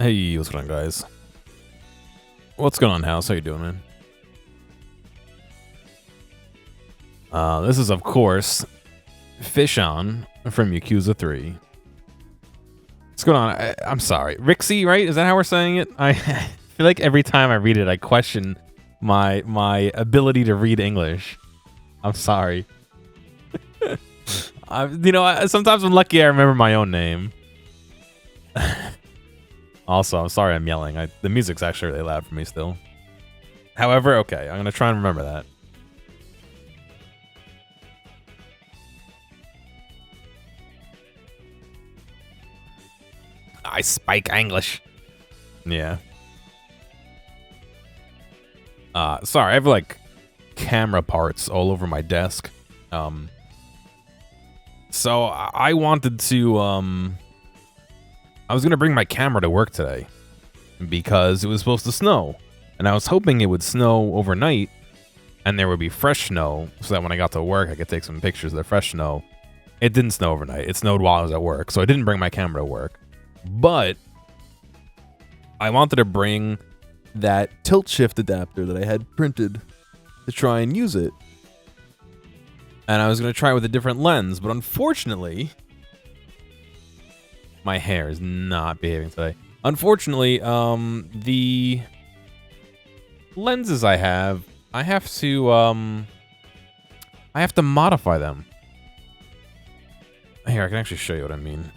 Hey, what's going on, guys? What's going on, House? How you doing, man? This is, of course, Fish On from Yakuza 3. What's going on? I'm sorry. Rixie, right? Is that how we're saying it? I feel like every time I read it, I question my ability to read English. I'm sorry. Sometimes I'm lucky I remember my own name. Also, I'm sorry I'm yelling. The music's actually really loud for me still. However, okay, I'm going to try and remember that. I speak English. Yeah. Sorry, I have like camera parts all over my desk. So I wanted to, I was going to bring my camera to work today because it was supposed to snow. And I was hoping it would snow overnight and there would be fresh snow so that when I got to work, I could take some pictures of the fresh snow. It didn't snow overnight. It snowed while I was at work, so I didn't bring my camera to work. But I wanted to bring that tilt shift adapter that I had printed to try and use it. And I was going to try it with a different lens, but unfortunately, my hair is not behaving today. Unfortunately, the lenses I have to modify them. Here, I can actually show you what I mean.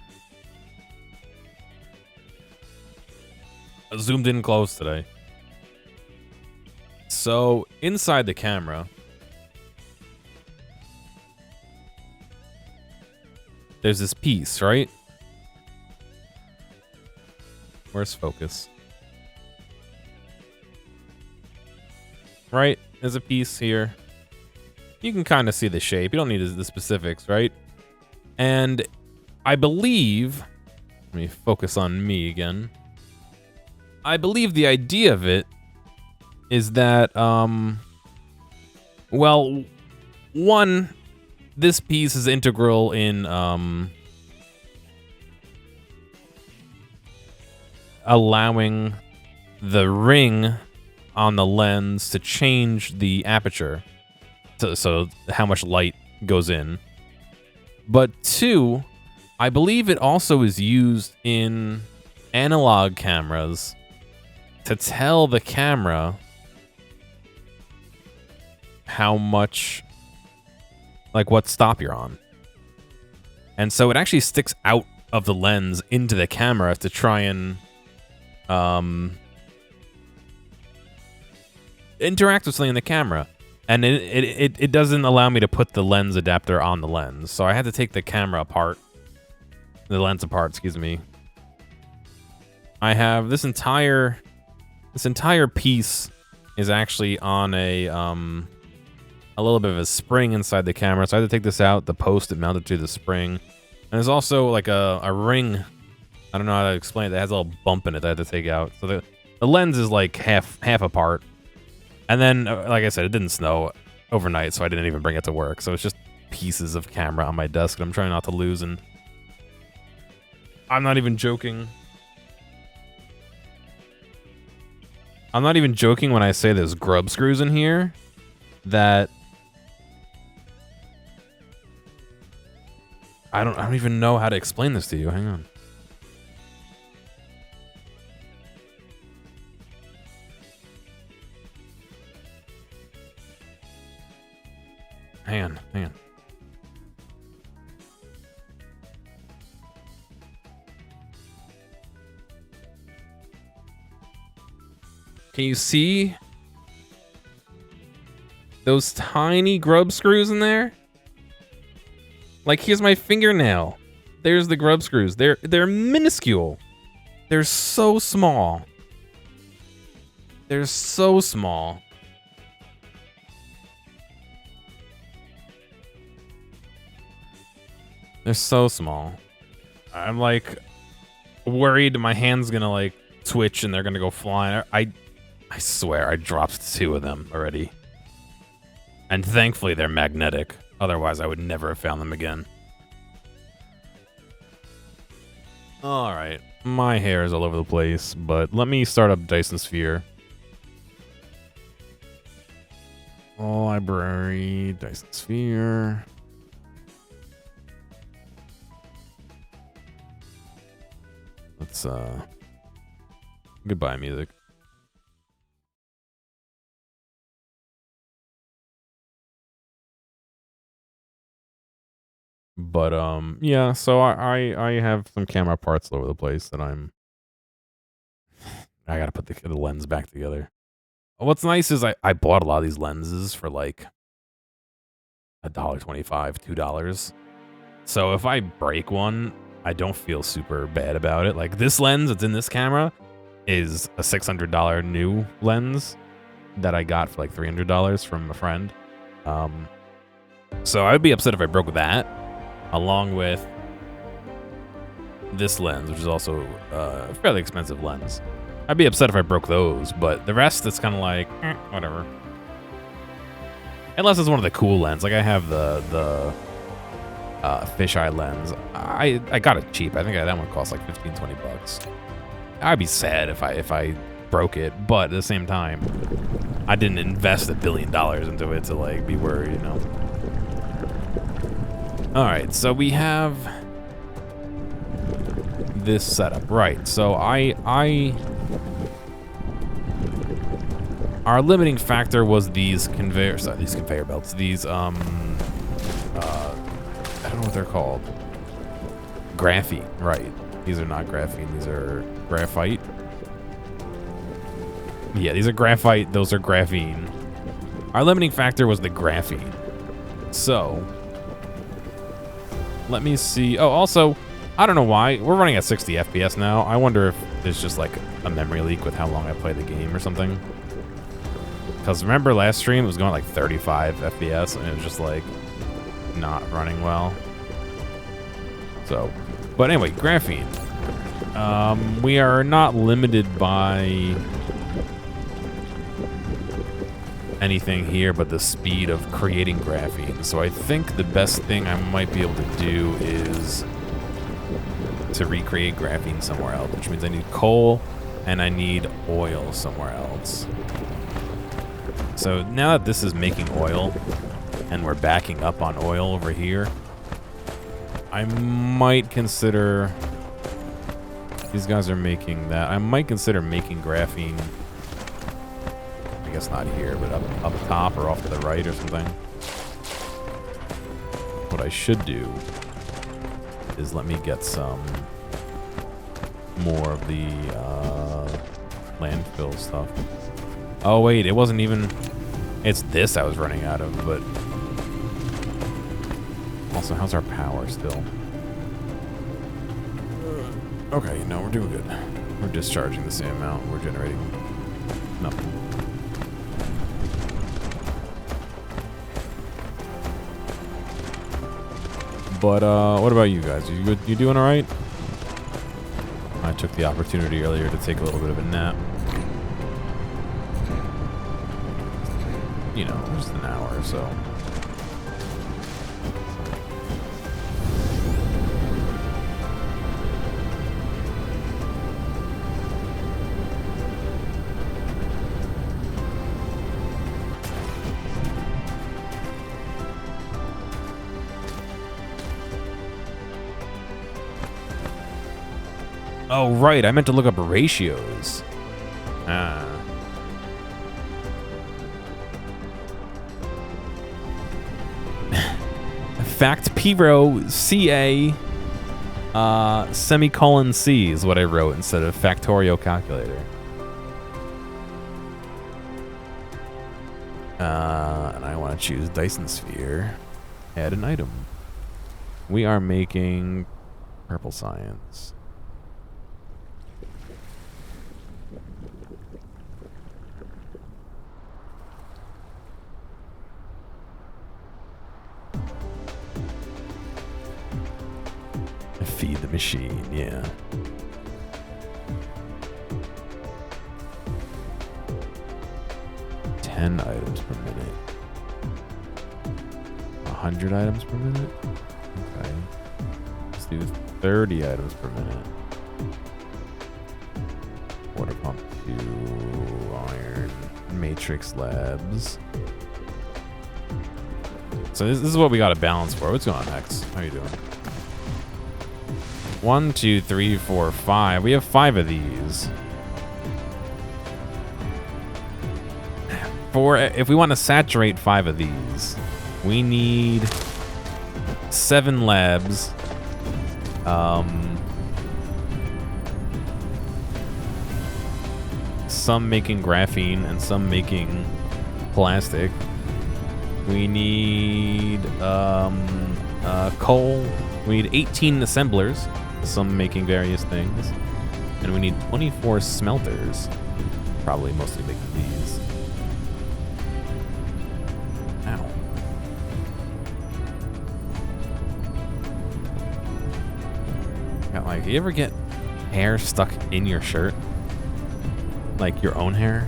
I zoomed in close today. So, inside the camera, there's this piece, right? Where's focus? Right? There's a piece here. You can kind of see the shape. You don't need the specifics, right? And I believe... Let me focus on me again. I believe the idea of it is that, well, one, this piece is integral in, allowing the ring on the lens to change the aperture, so how much light goes in. But two, I believe it also is used in analog cameras to tell the camera how much, like what stop you're on. And so it actually sticks out of the lens into the camera to try and interact with something in the camera. And it doesn't allow me to put the lens adapter on the lens. So I had to take the camera apart, the lens apart, excuse me. I have this entire piece is actually on a little bit of a spring inside the camera. So I had to take this out, the post it mounted to the spring. And there's also like a ring, I don't know how to explain it, that has a little bump in it that I had to take out. So the lens is like half apart. And then, like I said, it didn't snow overnight, so I didn't even bring it to work. So it's just pieces of camera on my desk that I'm trying not to lose. And I'm not even joking. I'm not even joking when I say there's grub screws in here that I don't even know how to explain this to you. Hang on. Hang on. Can you see those tiny grub screws in there? Like, here's my fingernail. There's the grub screws. They're minuscule. They're so small. They're so small. They're so small. I'm like worried my hand's gonna like twitch and they're gonna go flying. I swear I dropped 2 of them already. And thankfully they're magnetic. Otherwise I would never have found them again. All right. My hair is all over the place, but let me start up Dyson Sphere. Library, Dyson Sphere. Let's, goodbye music. But, yeah, so I have some camera parts all over the place that I gotta put the lens back together. What's nice is I bought a lot of these lenses for like $1.25, $2. So if I break one, I don't feel super bad about it. Like this lens that's in this camera is a $600 new lens that I got for like $300 from a friend. So I would be upset if I broke that, along with this lens, which is also a fairly expensive lens. I'd be upset if I broke those, but the rest, it's kind of like, whatever. Unless it's one of the cool lenses. Like I have the fisheye lens. I got it cheap. I think that one cost like 15, 20 bucks. I'd be sad if I broke it, but at the same time, I didn't invest $1 billion into it to like be worried, you know. All right, so we have this setup, right? So our limiting factor was these conveyor belts. These I don't know what they're called. Graphene, right? These are not graphene. These are graphite. Yeah, these are graphite. Those are graphene. Our limiting factor was the graphene. So let me see. Oh, also, I don't know why we're running at 60 FPS now. I wonder if there's just like a memory leak with how long I play the game or something. Because remember last stream, it was going like 35 FPS, and it was just like not running well. So, but anyway, graphene. We are not limited by anything here but the speed of creating graphene. So I think the best thing I might be able to do is to recreate graphene somewhere else, which means I need coal and I need oil somewhere else. So now that this is making oil and we're backing up on oil over here, I might consider, these guys are making that, I might consider making graphene, I guess not here, but up top or off to the right or something. What I should do is let me get some more of the landfill stuff. Oh wait, it wasn't even, it's this I was running out of, but also how's our power still? Okay, no, we're doing good. We're discharging the same amount, we're generating nothing. But what about you guys? You good? You doing all right? I took the opportunity earlier to take a little bit of a nap. You know, just an hour or so. Oh, right. I meant to look up ratios. Ah. Fact P-row CA semicolon C is what I wrote instead of factorial calculator. And I want to choose Dyson Sphere. Add an item. We are making purple science. Feed the machine, yeah. $10 items per minute. 100 items per minute? Okay. Let's do 30 items per minute. Water pump 2, iron, matrix labs. So this is what we got to balance for. What's going on, Hex? How you doing? 1, 2, 3, 4, 5. We have 5 of these. If we want to saturate 5 of these, we need 7 labs. Some making graphene and some making plastic. We need coal. We need 18 assemblers, some making various things. And we need 24 smelters, probably mostly making these. Ow. Got like, you ever get hair stuck in your shirt? Like your own hair?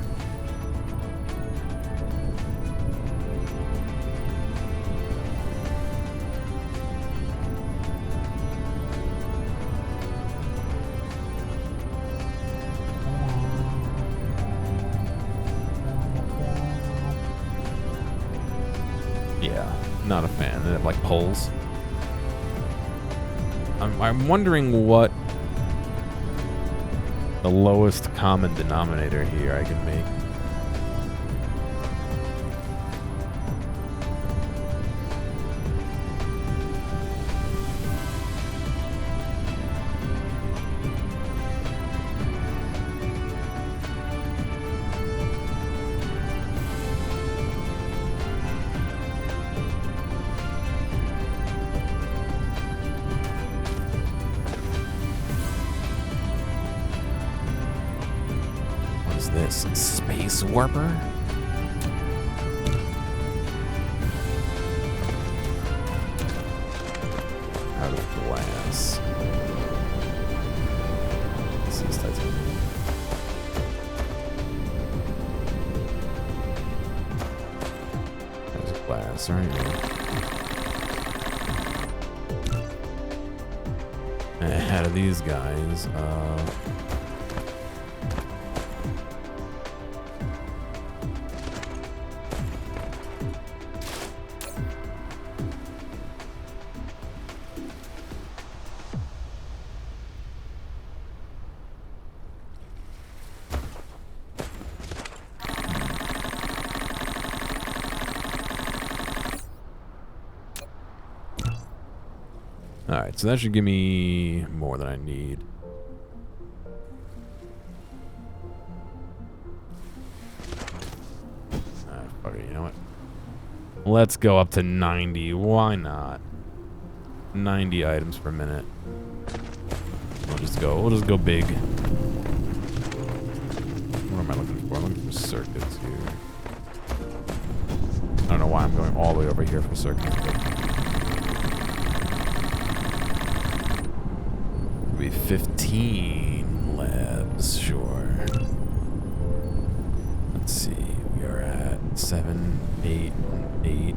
Yeah, not a fan. They have like poles. I'm wondering what the lowest common denominator here I can make. This space warper? Out of glass. This is titanium. There's glass right here. Out of these guys, alright, so that should give me more than I need. Fuck it, you know what? Let's go up to 90. Why not? 90 items per minute. We'll just go big. What am I looking for? I'm looking for circuits here. I don't know why I'm going all the way over here for circuits. Be 15 labs, sure. Let's see, we are at 7, 8, 8.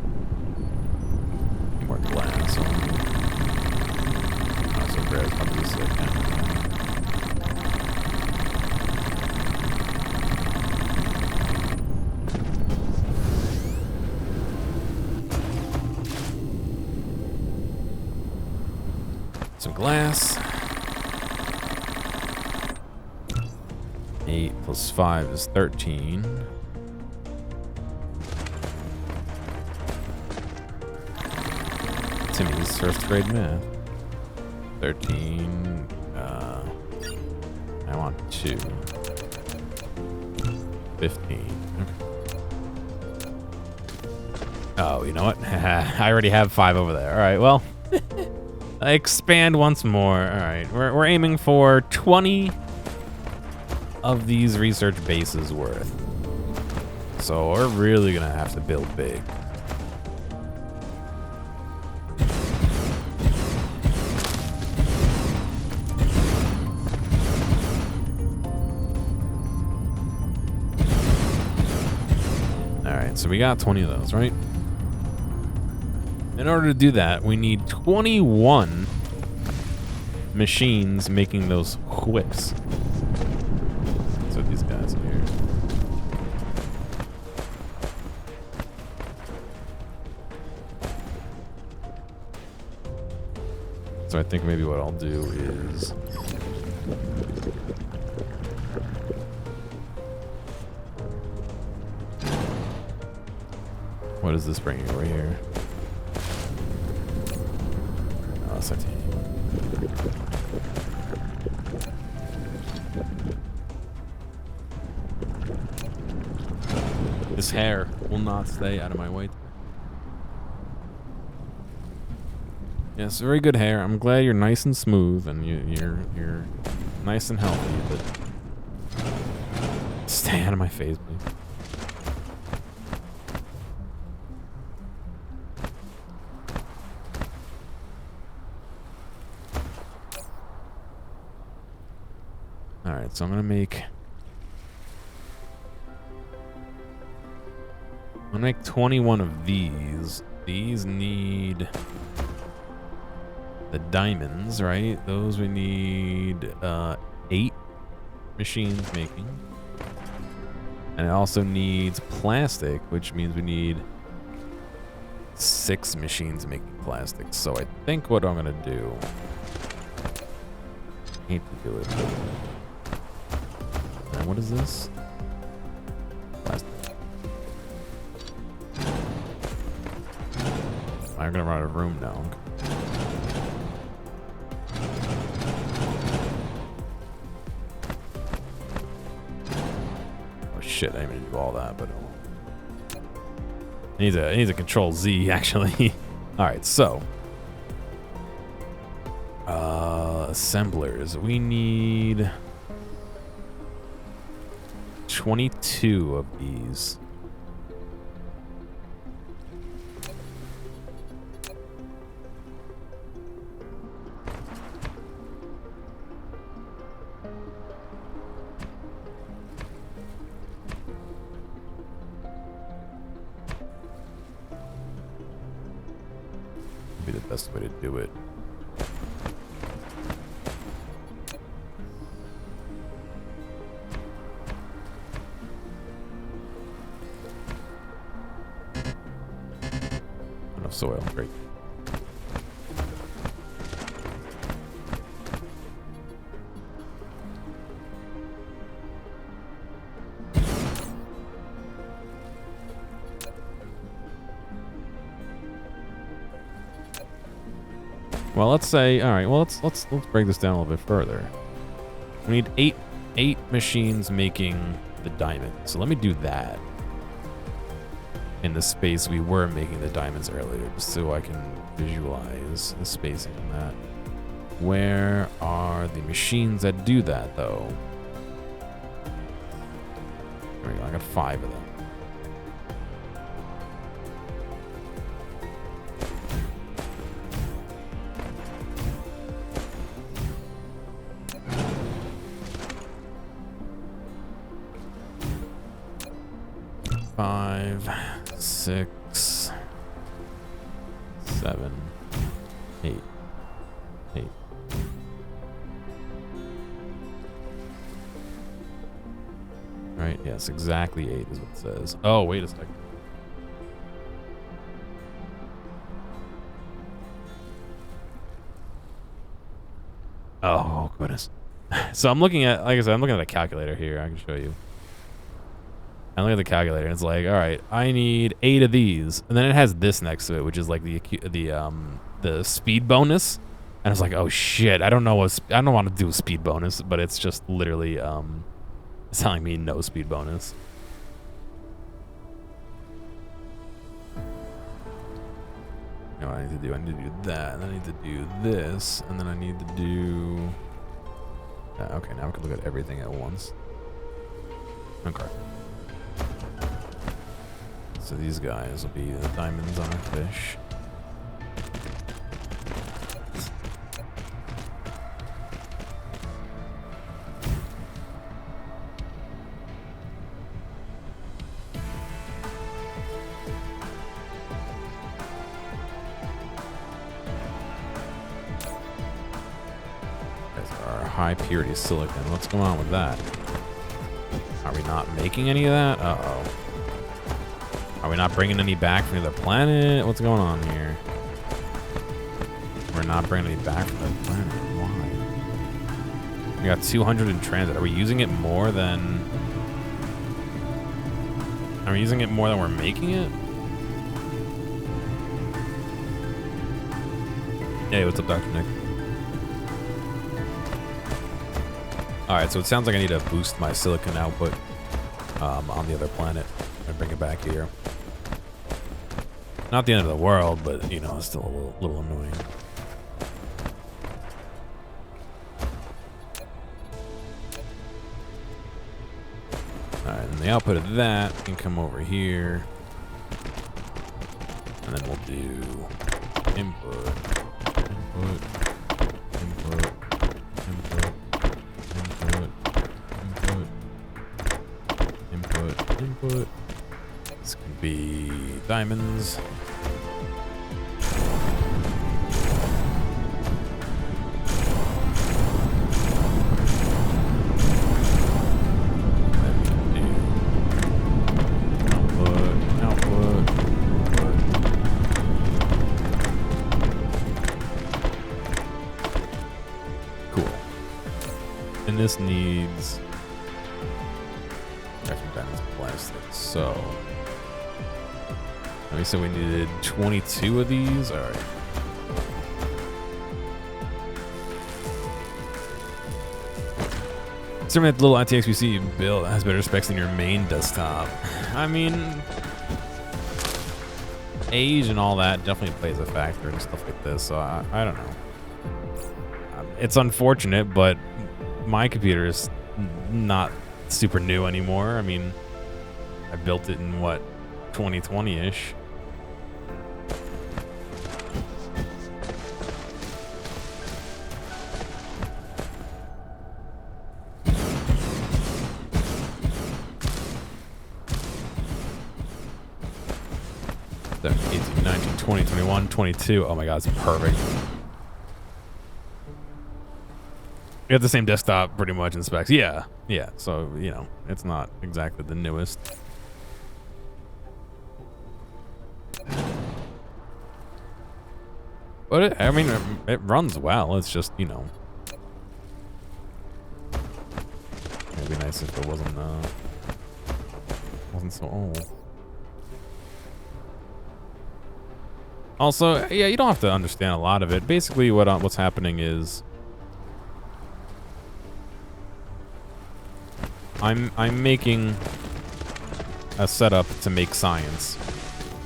More glass on. Also, grab some of this again. Some glass. 8 plus 5 is 13. Timmy's first grade math. 13. I want 2. 15. Okay. Oh, you know what? I already have 5 over there. All right, well. Expand once more. All right, we're aiming for 20 of these research bases worth. So we're really gonna have to build big. All right, so we got 20 of those, right? In order to do that, we need 21 machines making those whips. That's what these guys are here. So I think maybe what I'll do is what is this bringing over here? Oh, it's this hair will not stay out of my way. Yes, very good hair. I'm glad you're nice and smooth and you're nice and healthy, but stay out of my face, please. Alright, so I'm gonna make 21 of these. These need the diamonds, right? Those we need 8 machines making. And it also needs plastic, which means we need 6 machines making plastic. So I think what I'm gonna do, I hate to do it. And what is this? Plastic. I'm gonna run out of room now. Oh shit, I didn't mean to do all that, but it needs a control Z actually. Alright, so assemblers. We need 22 of these. Be the best way to do it. Enough soil, great. Well, let's say, all right. Well, let's break this down a little bit further. We need eight machines making the diamond. So let me do that in the space we were making the diamonds earlier, just so I can visualize the spacing on that. Where are the machines that do that, though? There we go. I got 5 of them. Five, 6, 7, 8. Right, yes, exactly 8 is what it says. Oh, wait a second. Oh, goodness. So I'm looking at, like I said, I'm looking at a calculator here. I can show you. I look at the calculator and it's like, all right, I need 8 of these, and then it has this next to it, which is like the speed bonus. And I was like, oh shit, I don't want to do a speed bonus, but it's just literally it's telling me no speed bonus. You know what I need to do? I need to do that, and I need to do this, and then I need to do. Okay, now we can look at everything at once. Okay. So these guys will be the diamonds on our fish. high purity silicon. What's going on with that? Are we not making any of that? Uh-oh. Are we not bringing any back from the planet? What's going on here? We're not bringing any back from the planet. Why? We got 200 in transit. Are we using it more than... Are we using it more than we're making it? Hey, what's up, Dr. Nick? Alright, so it sounds like I need to boost my silicon output on the other planet and bring it back here. Not the end of the world, but, you know, it's still a little annoying. Alright, and the output of that can come over here. And then we'll do input, input, input, input, input, input, input. This can be diamonds. This needs diamonds and plastic. So we said we needed 22 of these. All right. Certainly, that little ITXPC build has better specs than your main desktop. I mean, age and all that definitely plays a factor and stuff like this. So I don't know. It's unfortunate, but my computer is not super new anymore. I mean, I built it in what, 2020-ish. So 18, 19, 20, 21, 22. Oh my god, it's perfect. You have the same desktop pretty much in specs. Yeah. So, you know, it's not exactly the newest. But I mean, it runs well. It's just, you know. It'd be nice if it wasn't so old. Also, yeah, you don't have to understand a lot of it. Basically, what's happening is I'm making a setup to make science,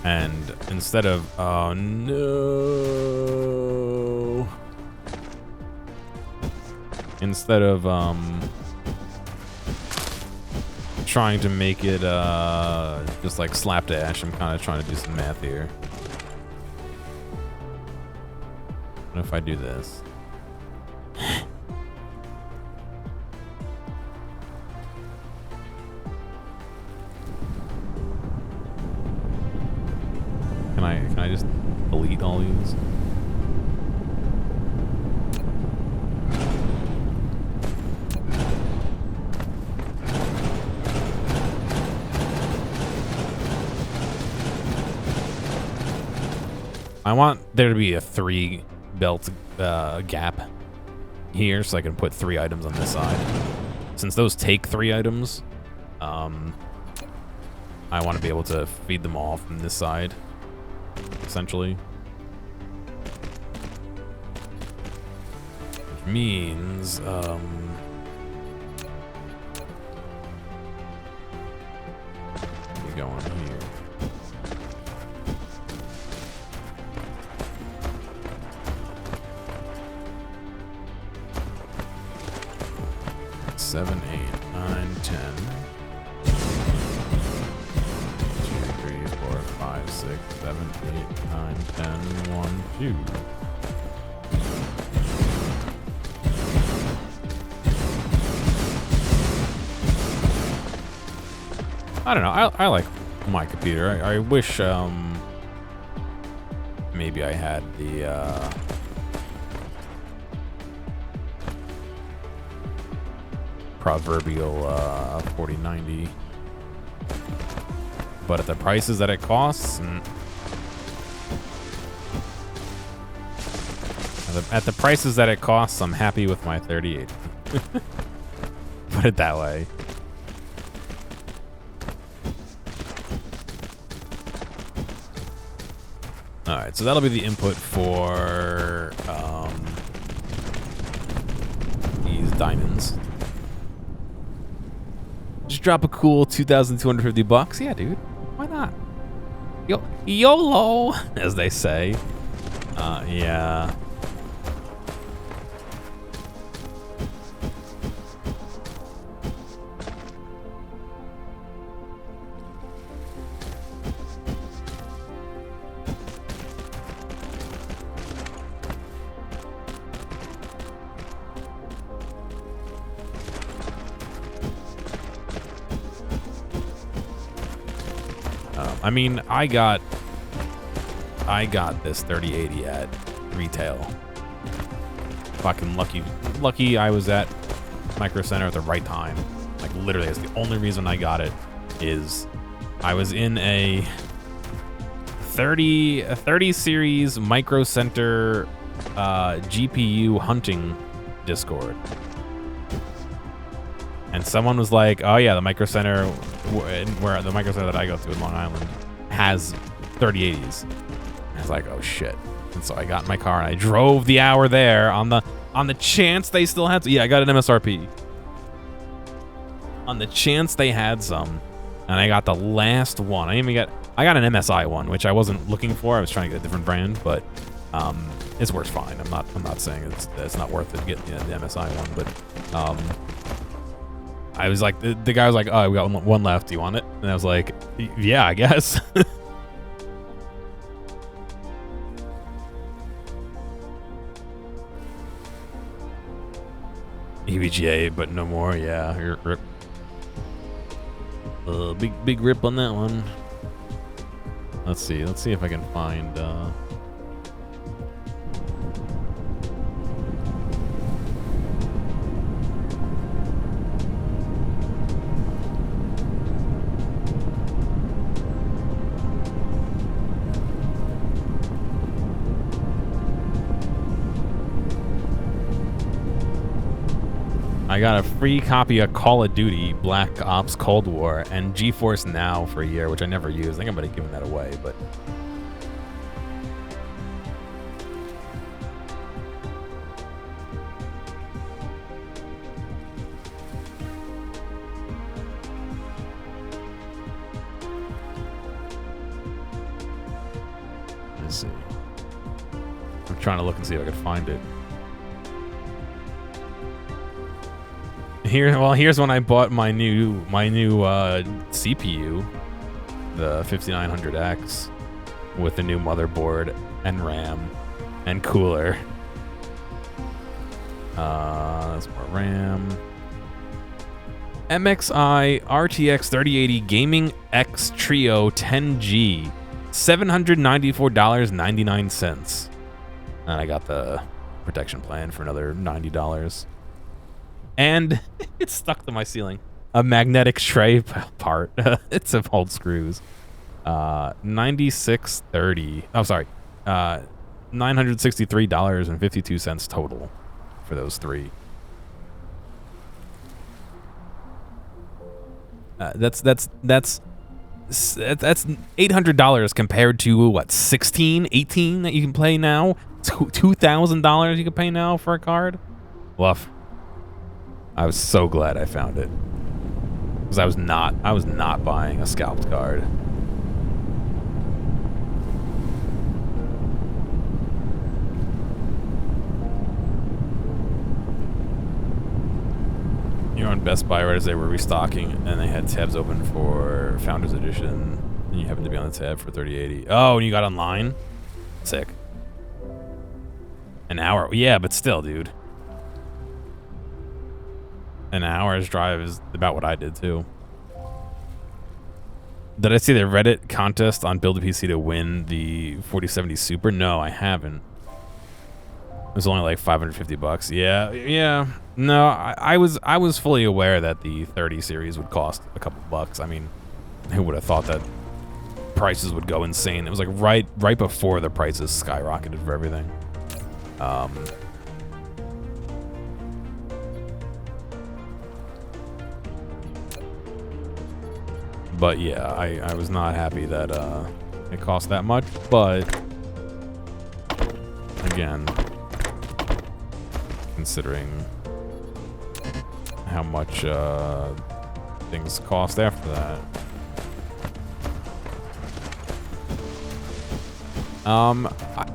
and instead of instead of trying to make it just like slapdash, I'm kind of trying to do some math here. What if I do this? Can I just delete all these? I want there to be a 3 belt gap here, so I can put 3 items on this side. Since those take 3 items, I want to be able to feed them all from this side, essentially. Which means, we go on here. Seven, 8, 9, 10. 2, 3, 4, 5, 6, 7, 8, 9, 10, 1, 2. I don't know. I like my computer. I wish maybe I had the proverbial 4090. But at the prices that it costs, at the prices that it costs, I'm happy with my 3080. Put it that way. All right, so that'll be the input for these diamonds. Just drop a cool 2,250 bucks. Yeah, dude. Why not? YOLO, as they say. Yeah. I mean, I got this 3080 at retail. Fucking lucky I was at Micro Center at the right time. Like literally, that's the only reason I got it is I was in a 30 series Micro Center GPU hunting Discord. And someone was like, "Oh yeah, the Micro Center, where the Micro Center that I go to in Long Island has 3080s." I was like, "Oh shit!" And so I got in my car and I drove the hour there on the chance they still had. Yeah, I got an MSRP on the chance they had some, and I got the last one. I got an MSI one, which I wasn't looking for. I was trying to get a different brand, but it's worth fine. I'm not saying it's not worth it to get the MSI one, but I was like, the guy was like, "Oh, we got one left. Do you want it?" And I was like, "Yeah, I guess." EVGA, but no more. Yeah, rip. Big rip on that one. Let's see if I can find. I got a free copy of Call of Duty, Black Ops Cold War, and GeForce Now for a year, which I never use. I think I'm going to give that away, but... Let's see. I'm trying to look and see if I can find it. Here's when I bought my new CPU, the 5900X, with the new motherboard and RAM and cooler. That's more RAM. MXI RTX 3080 Gaming X Trio 10G, $794.99. And I got the protection plan for another $90. And it's stuck to my ceiling. A magnetic tray part. It's of old screws. 96.30. Oh, sorry. $963.52 total for those three. That's $800 compared to what, 16, 18 that you can pay now. $2,000 you can pay now for a card. Woof. I was so glad I found it, because I was not buying a scalped card. You know, on Best Buy right as they were restocking, and they had tabs open for Founders Edition, and you happened to be on the tab for 3080. Oh, and you got online? Sick. An hour? Yeah, but still, dude. An hour's drive is about what I did too. Did I see the Reddit contest on Build a PC to win the 4070 Super? No, I haven't. It was only like 550 bucks. Yeah. No, I was fully aware that the 30 series would cost a couple bucks. I mean, who would have thought that prices would go insane? It was like right before the prices skyrocketed for everything. But yeah, I was not happy that it cost that much, but again, considering how much things cost after that.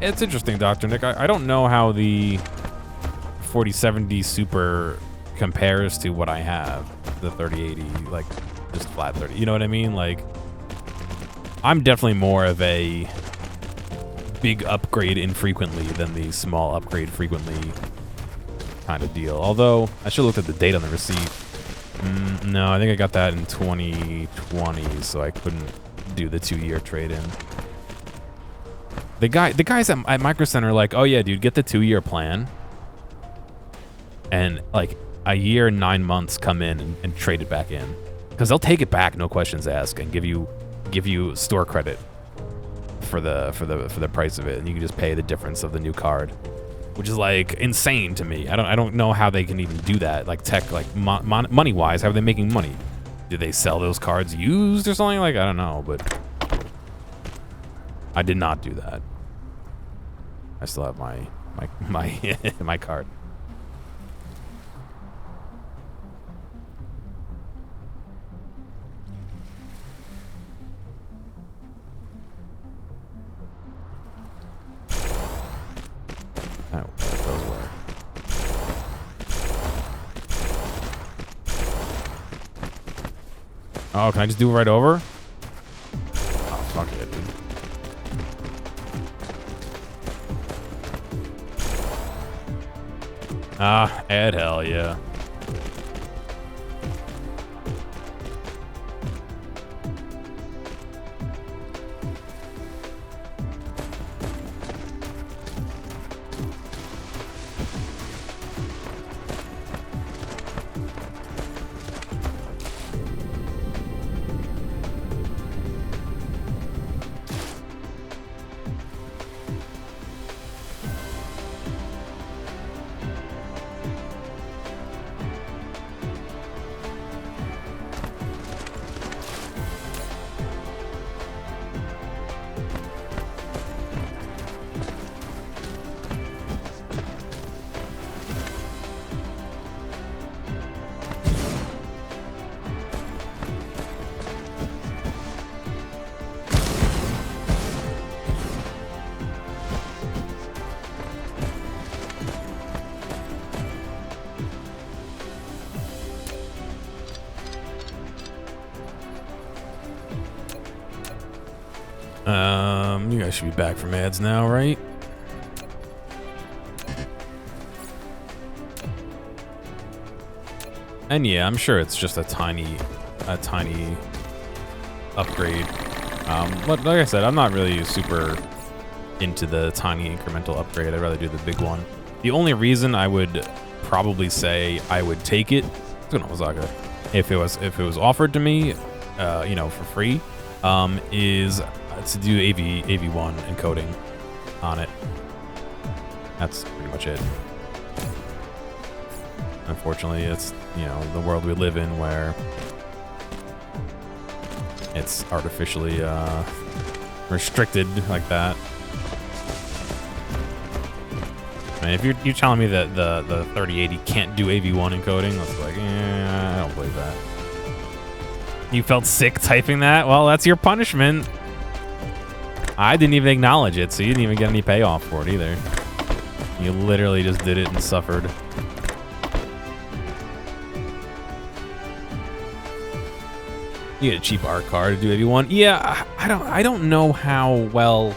It's interesting, Dr. Nick. I don't know how the 4070 Super compares to what I have, the 3080, like just flat 30. You know what I mean? Like, I'm definitely more of a big upgrade infrequently than the small upgrade frequently kind of deal. Although, I should have looked at the date on the receipt. No, I think I got that in 2020, so I couldn't do the 2-year trade-in. The guys at Micro Center are like, oh yeah, dude, get the 2-year plan. And like a year and 9 months come in and trade it back in. Because they'll take it back, no questions asked, and give you store credit for the price of it, and you can just pay the difference of the new card, which is like insane to me. I don't know how they can even do that. Like money wise, how are they making money? Do they sell those cards used or something? Like, I don't know, but I did not do that. I still have my my card. Oh, those were. Oh, can I just do it right over? Oh, fuck it, dude. Ed, hell yeah. You guys should be back from ads now, right? And yeah, I'm sure it's just a tiny upgrade. But like I said, I'm not really super into the tiny incremental upgrade. I'd rather do the big one. The only reason I would probably say I would take it, if it was offered to me, you know, for free, is to do AV1 encoding on it. That's pretty much it. Unfortunately, it's, you know, the world we live in where it's artificially restricted like that. I mean, if you're telling me that the 3080 can't do AV1 encoding, that's like, I don't believe that. You felt sick typing that? Well, that's your punishment. I didn't even acknowledge it, so you didn't even get any payoff for it either. You literally just did it and suffered. You get a cheap art card to do AV1. Yeah, I don't know how well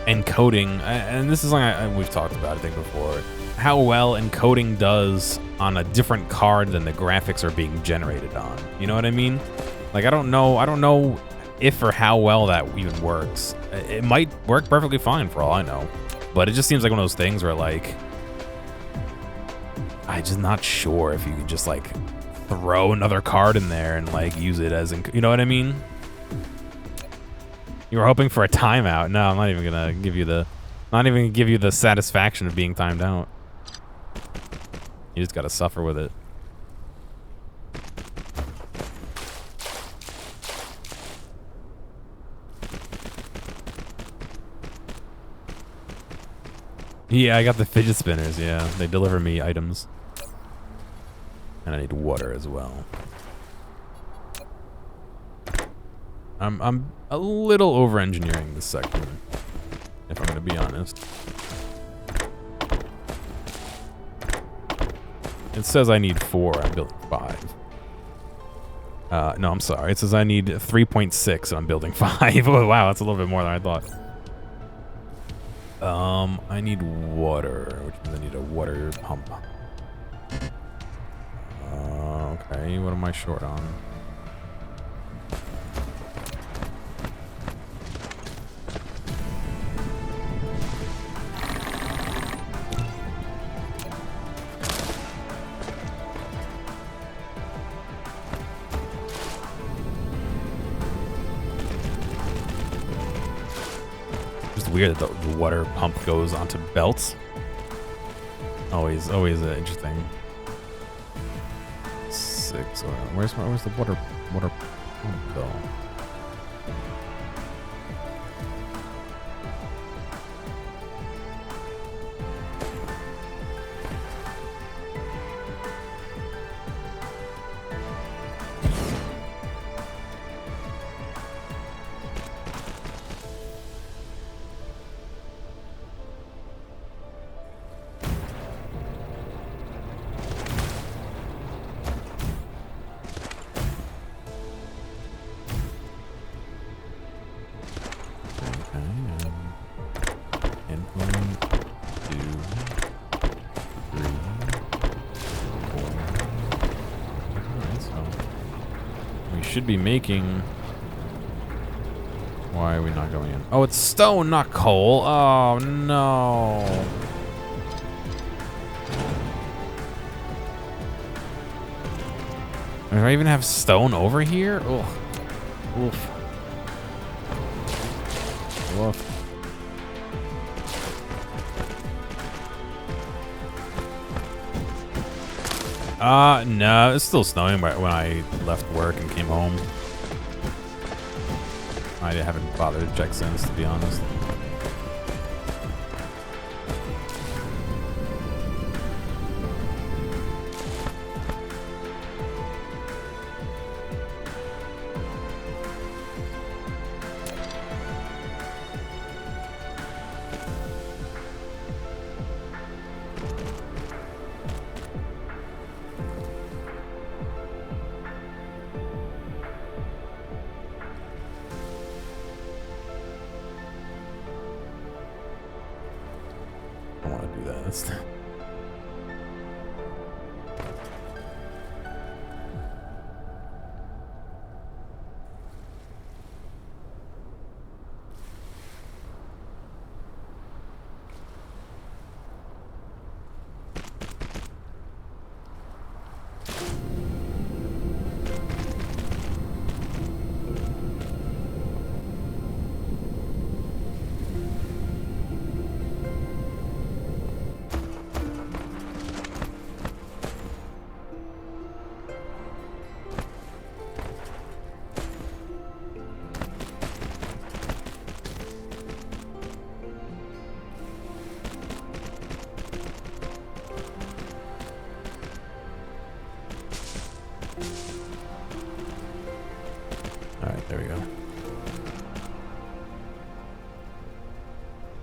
encoding, and this is like we've talked about, I think, before, how well encoding does on a different card than the graphics are being generated on. You know what I mean? Like, I don't know if or how well that even works. It might work perfectly fine for all I know. But it just seems like one of those things where, like, I'm just not sure if you can just, like, throw another card in there and, like, use it as, you know what I mean? You were hoping for a timeout. No, I'm not even gonna give you the satisfaction of being timed out. You just gotta suffer with it. Yeah, I got the fidget spinners, yeah. They deliver me items. And I need water as well. I'm a little over-engineering this section, if I'm gonna be honest. It says I need 4, I'm building 5. No, I'm sorry. It says I need 3.6 and I'm building 5. Oh, wow, that's a little bit more than I thought. I need water, which means I need a water pump. Okay, what am I short on? Weird that the water pump goes onto belts. Always interesting. 6. Where's the water pump though? Should be making. Why are we not going in? Oh, it's stone, not coal. Oh no. Do I even have stone over here? Ugh. Oof. Woof. No, it's still snowing when I left work and came home. I haven't bothered to check since, to be honest.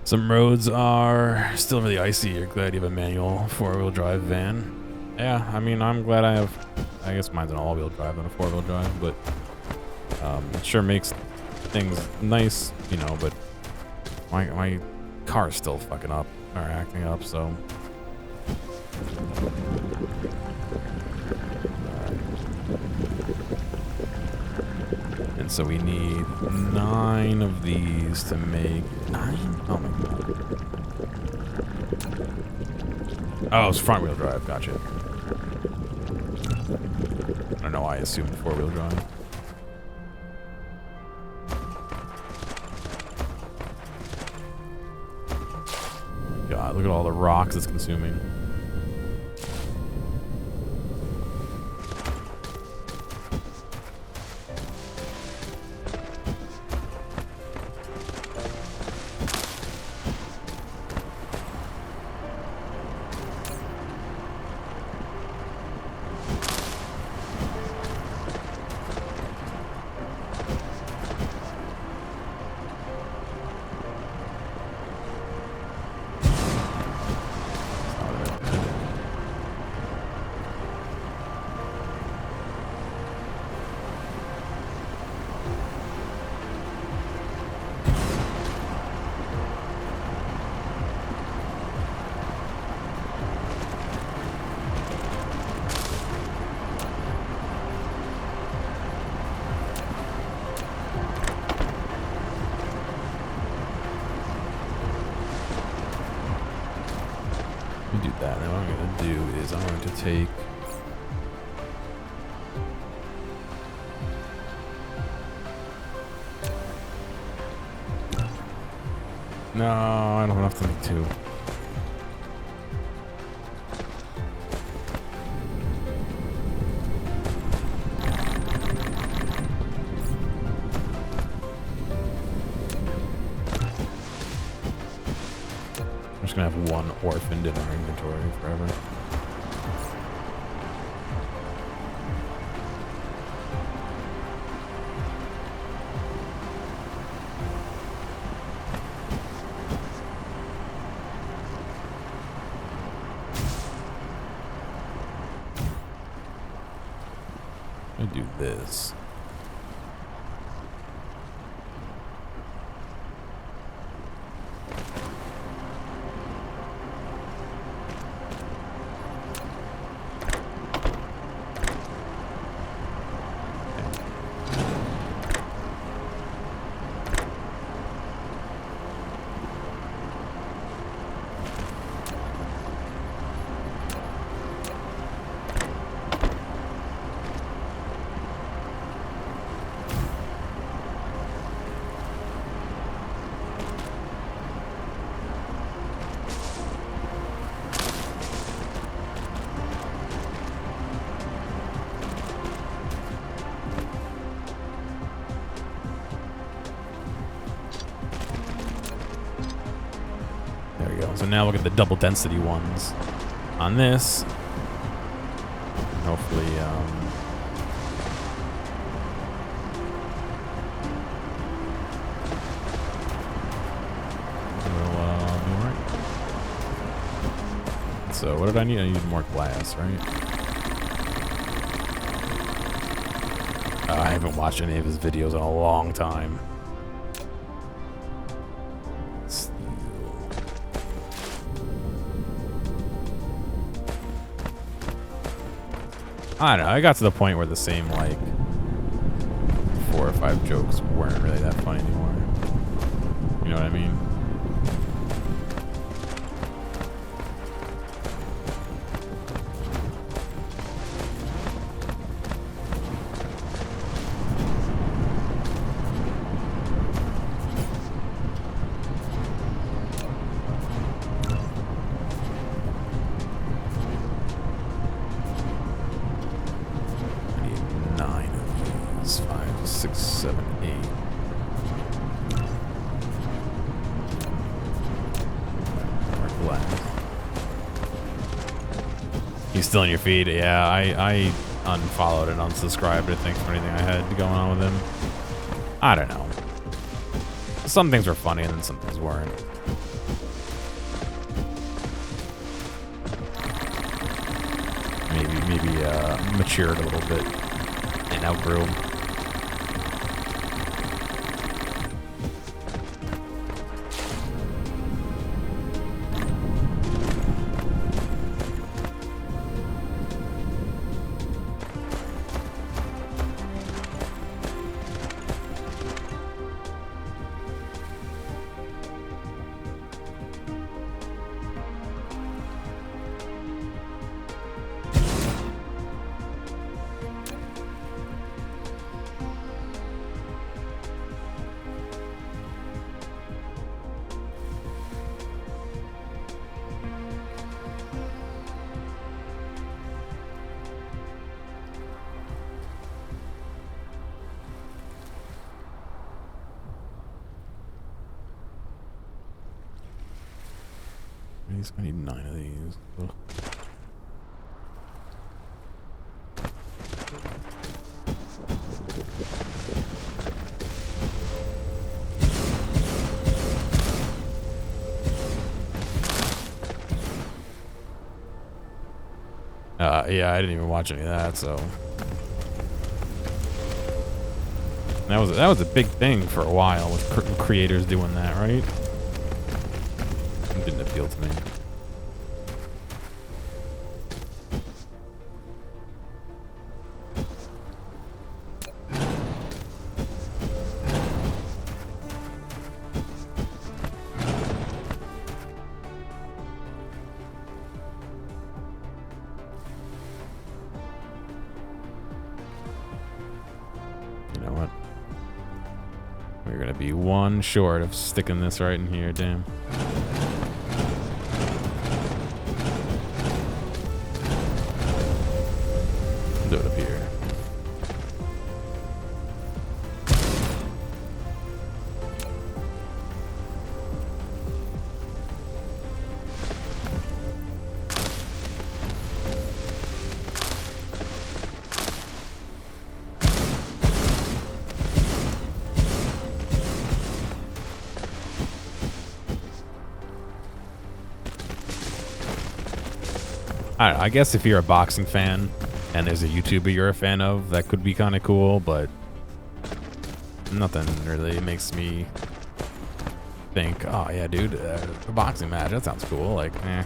Some roads are still really icy. You're glad you have a manual 4-wheel drive van. Yeah, I mean, I'm glad I have. I guess mine's an all-wheel drive, not a 4-wheel drive, but it sure makes things nice, you know. But my car's still fucking up or acting up, so. Alright, so we need 9 of these to make 9? Oh my god. Oh, it's front wheel drive, gotcha. I don't know why I assumed 4-wheel drive. God, look at all the rocks it's consuming. Do that. Now what I'm going to do is I'm going to take no, I don't have to make 2. I'm just gonna have 1 orphaned in our inventory forever. I do this. There we go. So now look at the double density ones on this. And hopefully, it'll be alright. So what did I need? I need more glass, right? I haven't watched any of his videos in a long time. I don't know, I got to the point where the same, like, 4 or 5 jokes weren't really that funny anymore. You know what I mean? He's still in your feed? Yeah, I unfollowed and unsubscribed, I think, for anything I had going on with him. I don't know. Some things were funny and then some things weren't. Maybe matured a little bit and outgrew him. these. I need 9 of these. Ugh. Yeah, I didn't even watch any of that, so that was a big thing for a while with creators doing that, right? It didn't appeal to me. Be one short of sticking this right in here, damn. Do it up here. I don't know, I guess if you're a boxing fan and there's a YouTuber you're a fan of, that could be kind of cool, but nothing really makes me think, oh yeah, dude, a boxing match, that sounds cool. Like, eh.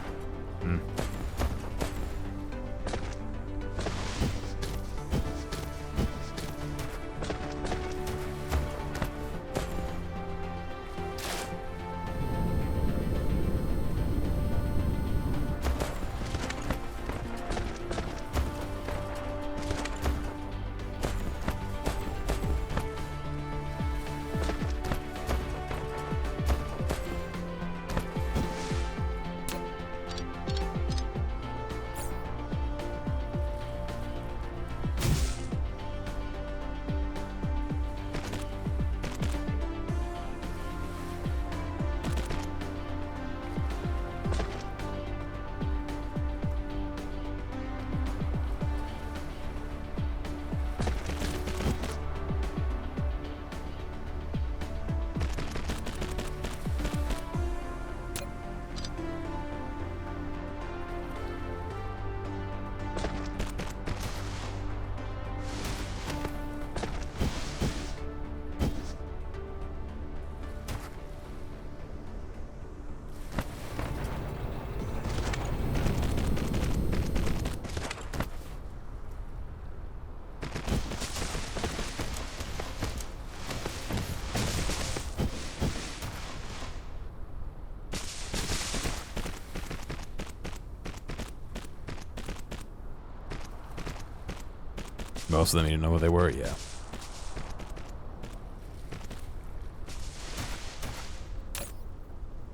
Most of them didn't know what they were, yeah.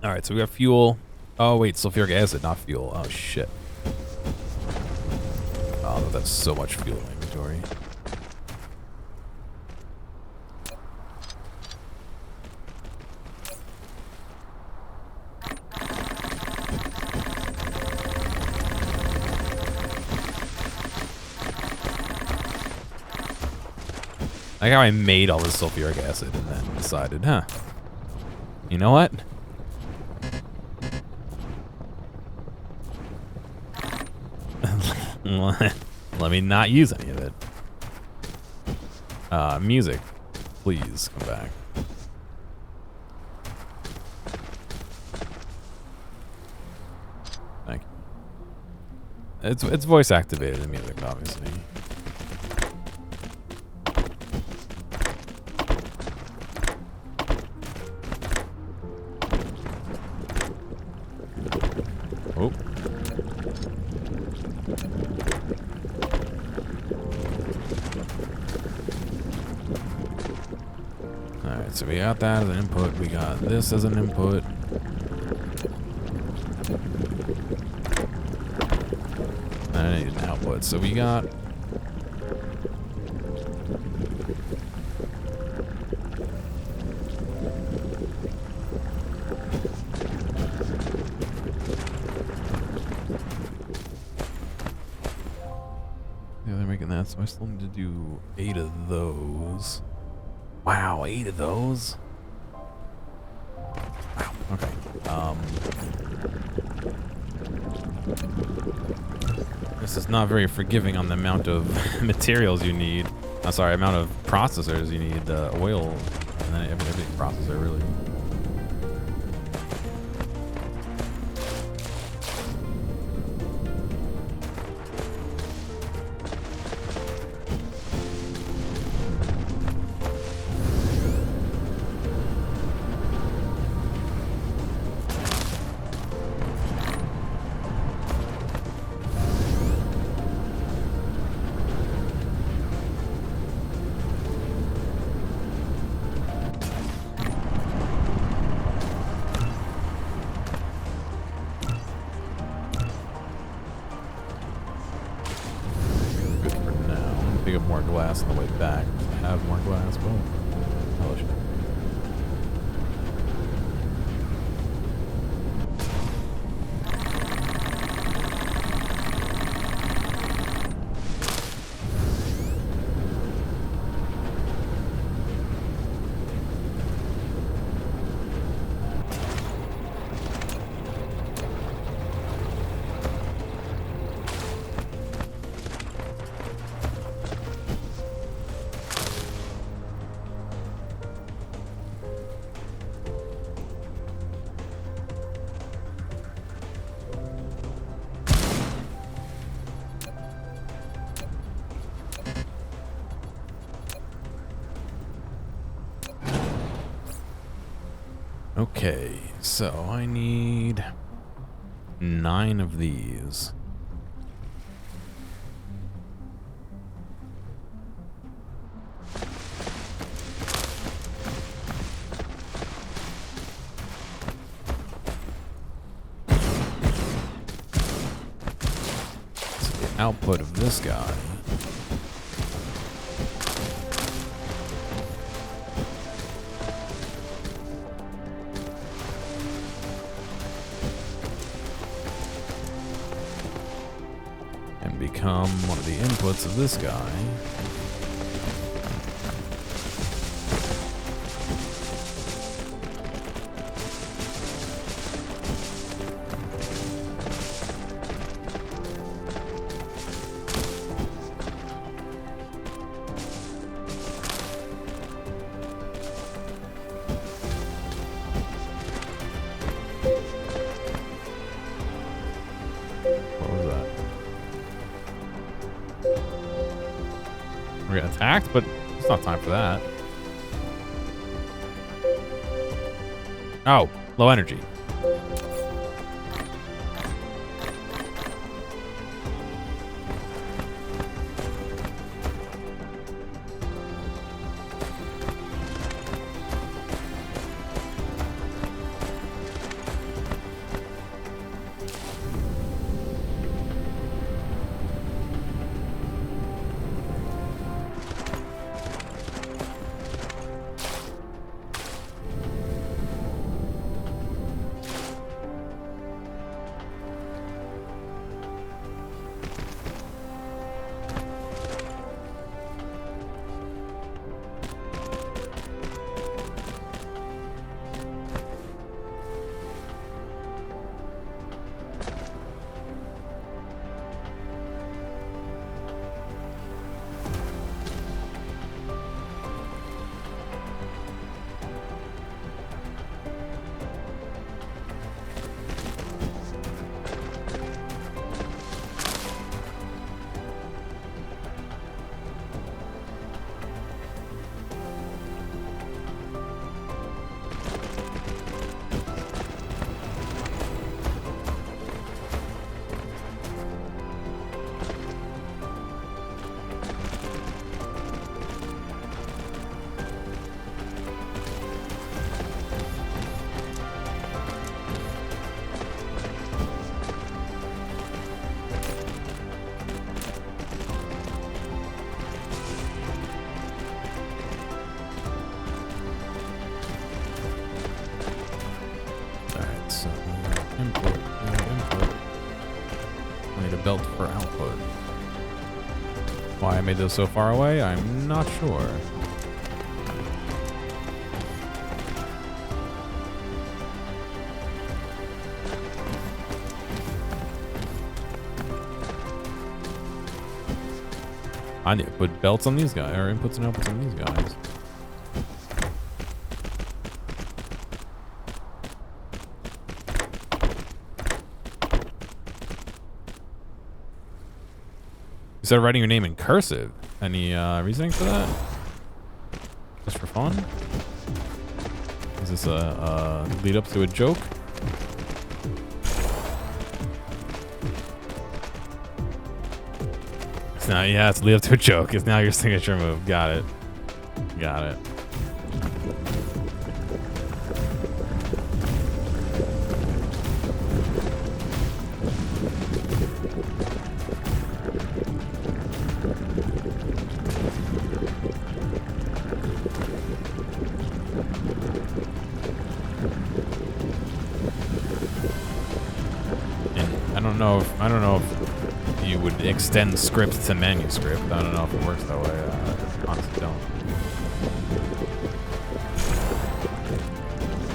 Alright, so we got fuel. Oh, wait, sulfuric acid, not fuel. Oh, shit. Oh, that's so much fuel in my inventory. Like how I made all this sulfuric acid and then decided, huh, you know what? Let me not use any of it. Music. Please come back. Thank you. It's voice activated, the music, obviously. Oh. Alright, so we got that as an input. We got this as an input. And I need an output. So we got... that, so I still need to do 8 of those. Wow, 8 of those? Wow, okay. This is not very forgiving on the amount of materials you need. I'm sorry, amount of processors you need, oil, and then every processor, really. Pick up more glass on the way back. I have more glass. Boom. Oh, shit. Okay, so I need 9 of these. So the output of this guy. Become one of the inputs of this guy. What was that? We're getting attacked, but it's not time for that. Oh, low energy. Belt for output. Why I made those so far away, I'm not sure. I need to put belts on these guys, or inputs and outputs on these guys. Instead of writing your name in cursive, any reasoning for that? Just for fun? Is this a lead up to a joke? It's now, yeah, it's lead up to a joke. It's now your signature move. Got it. Got it. I don't know if you would extend script to manuscript. I don't know if it works that way. I honestly don't.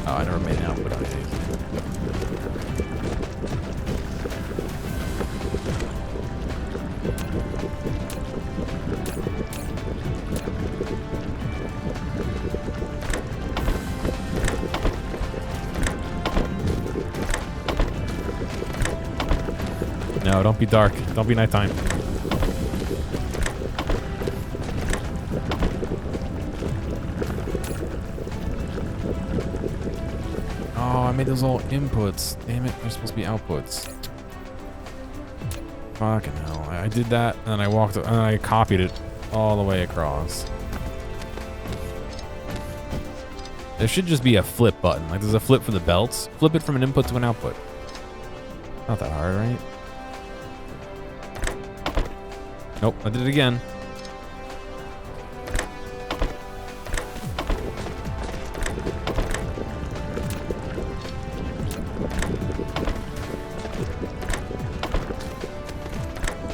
Oh, I never made an output on anything. No, don't be dark. Don't be nighttime. Oh, I made those all inputs. Damn it, they're supposed to be outputs. Fucking hell. I did that, and then I walked, and then I copied it all the way across. There should just be a flip button. Like, there's a flip for the belts. Flip it from an input to an output. Not that hard, right? Nope, I did it again.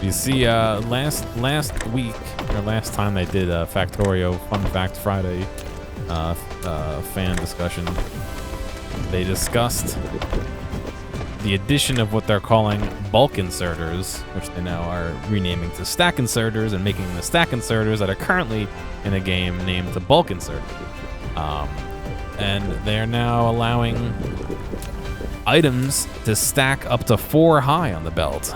You see, last week, or last time I did Factorio Fun Fact Friday fan discussion, they discussed the addition of what they're calling bulk inserters, which they now are renaming to stack inserters and making the stack inserters that are currently in the game named the bulk inserter. And they're now allowing items to stack up to 4 high on the belt.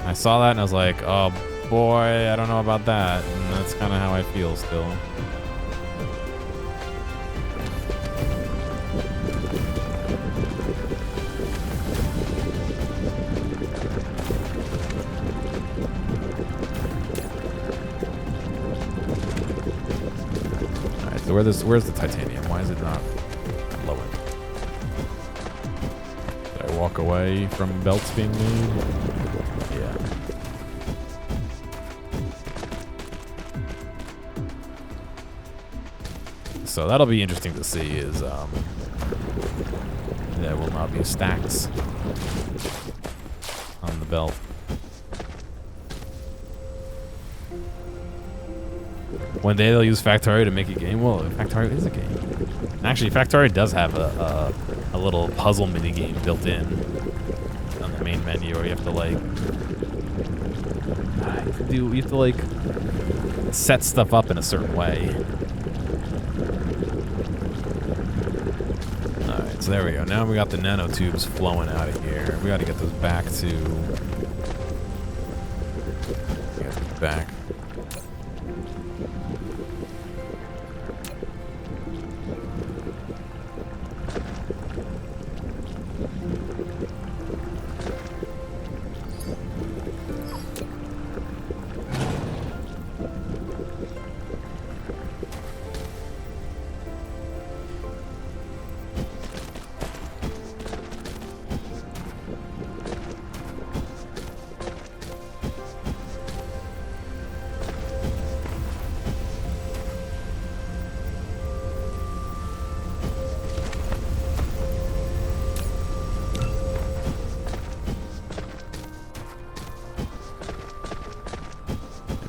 I saw that and I was like, oh boy, I don't know about that. And that's kind of how I feel still. So where's the titanium? Why is it not lower? Did I walk away from belts being made? Yeah. So that'll be interesting to see is there will not be stacks on the belt. One day they'll use Factorio to make a game. Well, Factorio is a game. Actually, Factorio does have a little puzzle mini game built in on the main menu, where you have to like set stuff up in a certain way. All right, so there we go. Now we got the nanotubes flowing out of here. We got to get those back to. Get those back.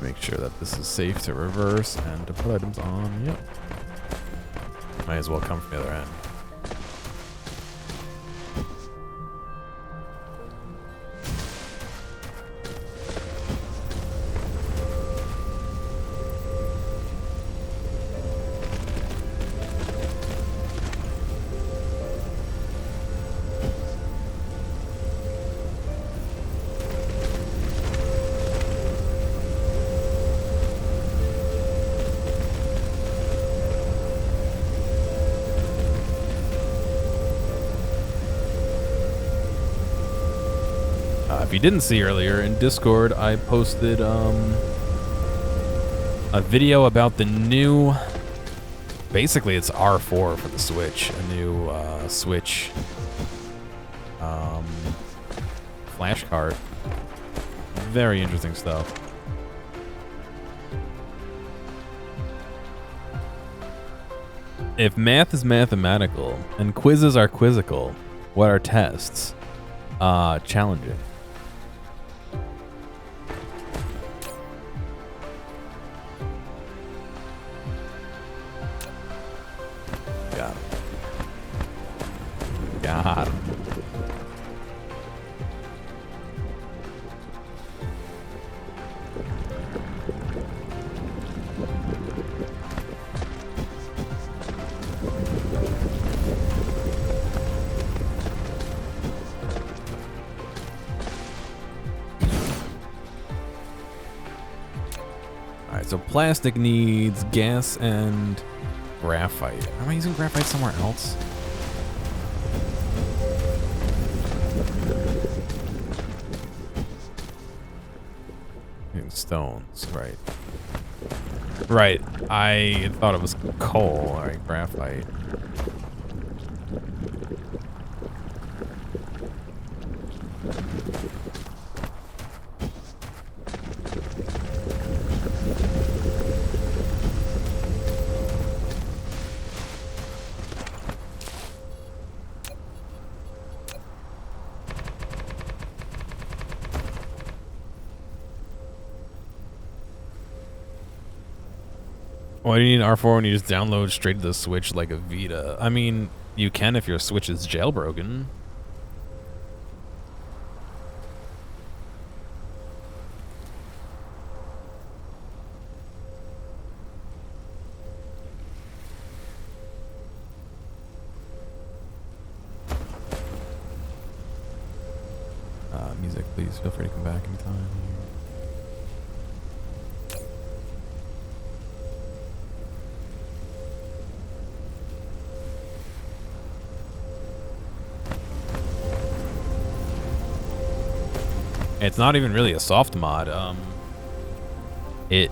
Make sure that this is safe to reverse and to put items on. Yep. Might as well come from the other end. If you didn't see earlier, in Discord, I posted a video about the new, basically it's R4 for the Switch, a new Switch flash card. Very interesting stuff. If math is mathematical and quizzes are quizzical, what are tests? Challenging. Got him. Alright, so plastic needs gas and graphite. Am I using graphite somewhere else? Stones, right. Right, I thought it was coal, alright, graphite. Why do you need an R4 when you just download straight to the Switch like a Vita? I mean, you can if your Switch is jailbroken. Music, please feel free to come back anytime. It's not even really a soft mod. It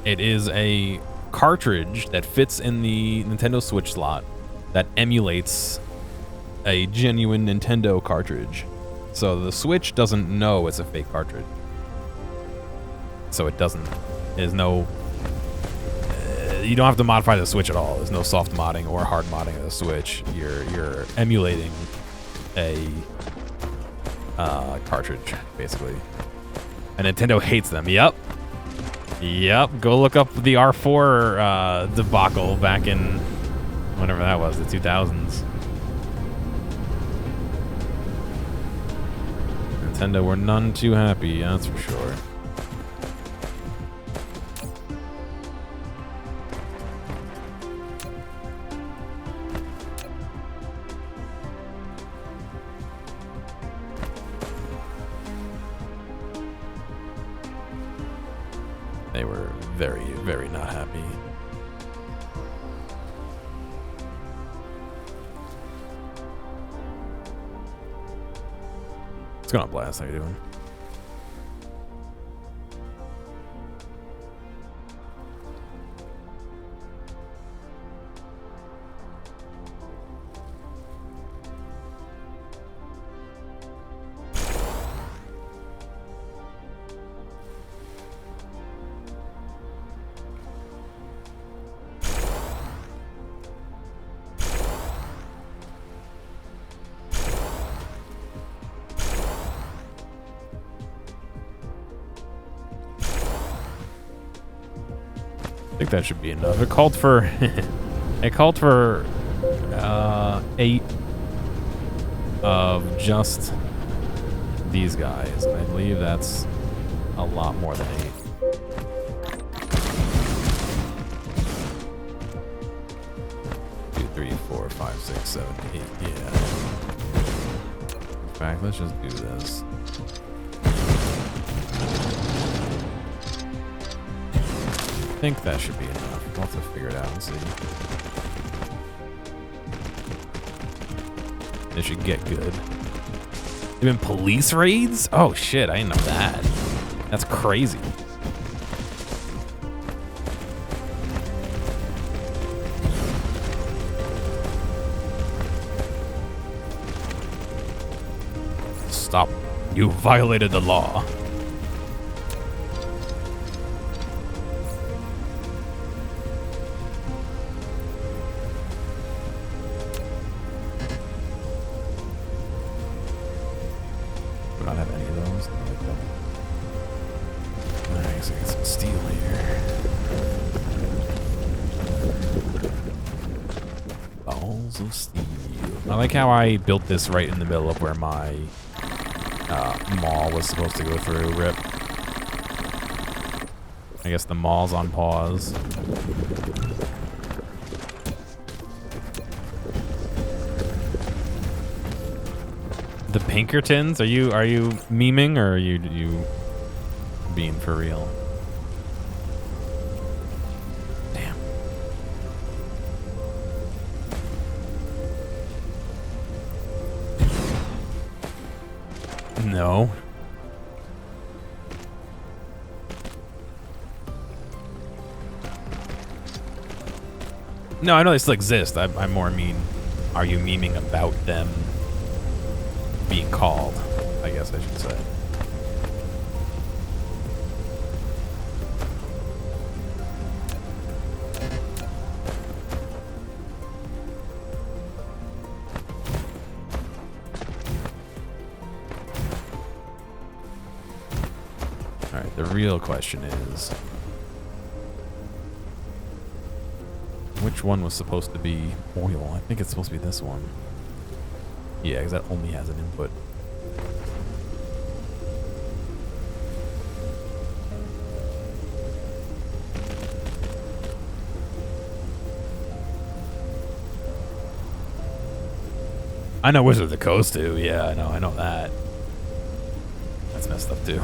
is a cartridge that fits in the Nintendo Switch slot that emulates a genuine Nintendo cartridge. So the Switch doesn't know it's a fake cartridge. So it doesn't. There's no. You don't have to modify the Switch at all. There's no soft modding or hard modding of the Switch. You're emulating a cartridge, basically. And Nintendo hates them. Yep. Go look up the R4 debacle back in whenever that was, the 2000s. Nintendo were none too happy, that's for sure. They were very, very not happy. What's going on, Blast? How you doing? think that should be enough. It called for it called for 8 of just these guys. I believe that's a lot more than 8. 2, 3, 4, 5, 6, 7, 8. Yeah. In fact, let's just do this. I think that should be enough. We'll have to figure it out and see. It should get good. Even police raids? Oh shit, I didn't know that. That's crazy. Stop. You violated the law. Do not have any of those. No, I don't. Alright, so I get some steel here. Balls of steel. I like how I built this right in the middle of where my mall was supposed to go through. Rip. I guess the mall's on pause. The Pinkertons? Are you memeing or are you being for real? Damn. No. No, I know they still exist. I more mean, are you memeing about them being called? I guess I should say. Alright, the real question is, which one was supposed to be oil? I think it's supposed to be this one. Yeah, because that only has an input. I know Wizard of the Coast too. Yeah, I know that. That's messed up too.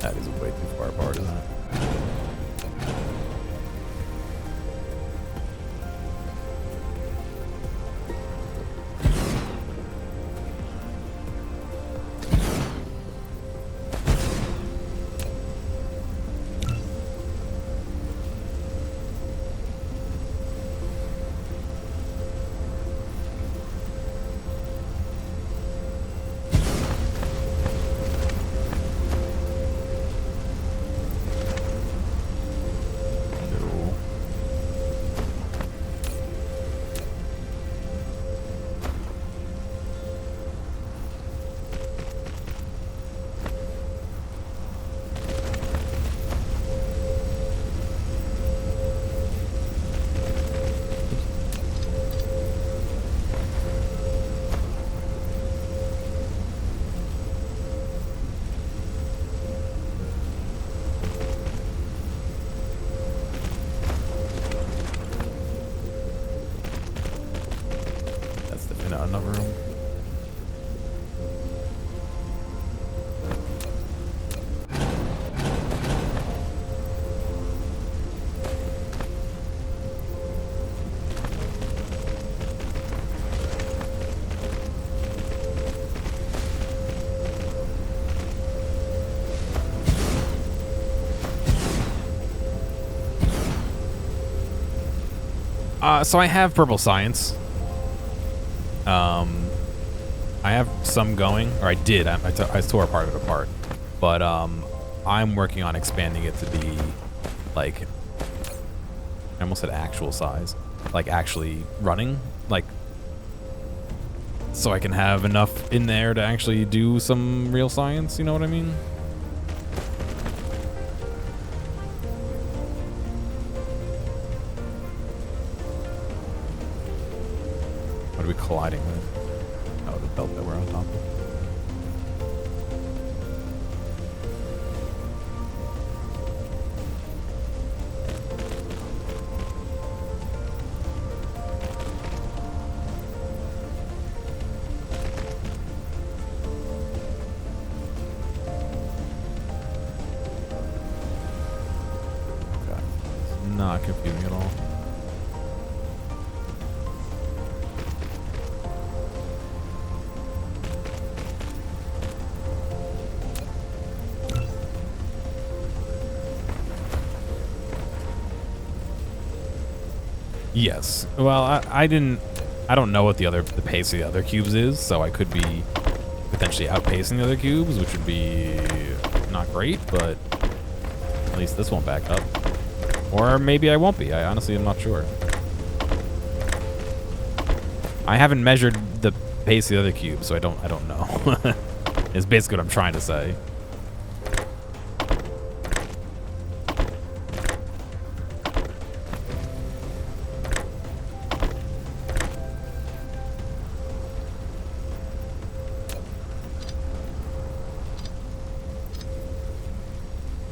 That is way too far apart, isn't it? So I have purple science. I have some going, or I did. I tore part of it apart, but I'm working on expanding it to be like, I almost said actual size, like actually running, like, so I can have enough in there to actually do some real science. You know what I mean? What are we colliding with? Oh, the belt that we're on top of. Okay. It's not confusing at all. Yes. Well, I don't know what the pace of the other cubes is, so I could be potentially outpacing the other cubes, which would be not great, but at least this won't back up. Or maybe I won't be. I honestly am not sure. I haven't measured the pace of the other cubes, so I don't know. Is basically what I'm trying to say.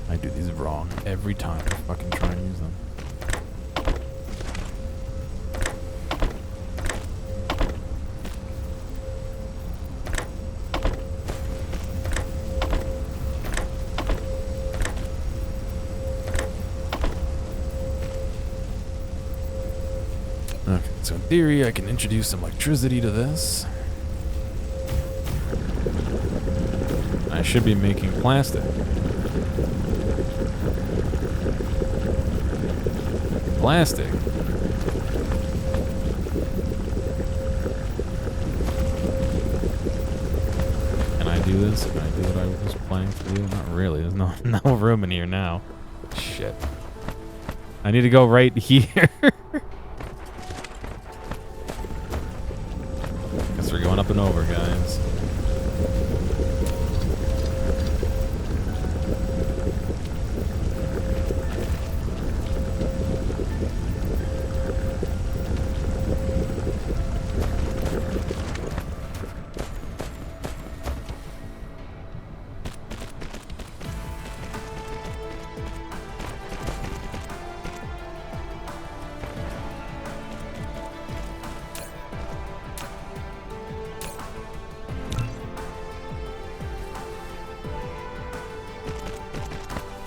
I do these wrong every time I fucking try and use them. Okay, so in theory, I can introduce some electricity to this. I should be making plastic. Plastic. Can I do this? Can I do what I was planning to do? Not really. There's no room in here now. Shit. I need to go right here. Guess we're going up and over, guys.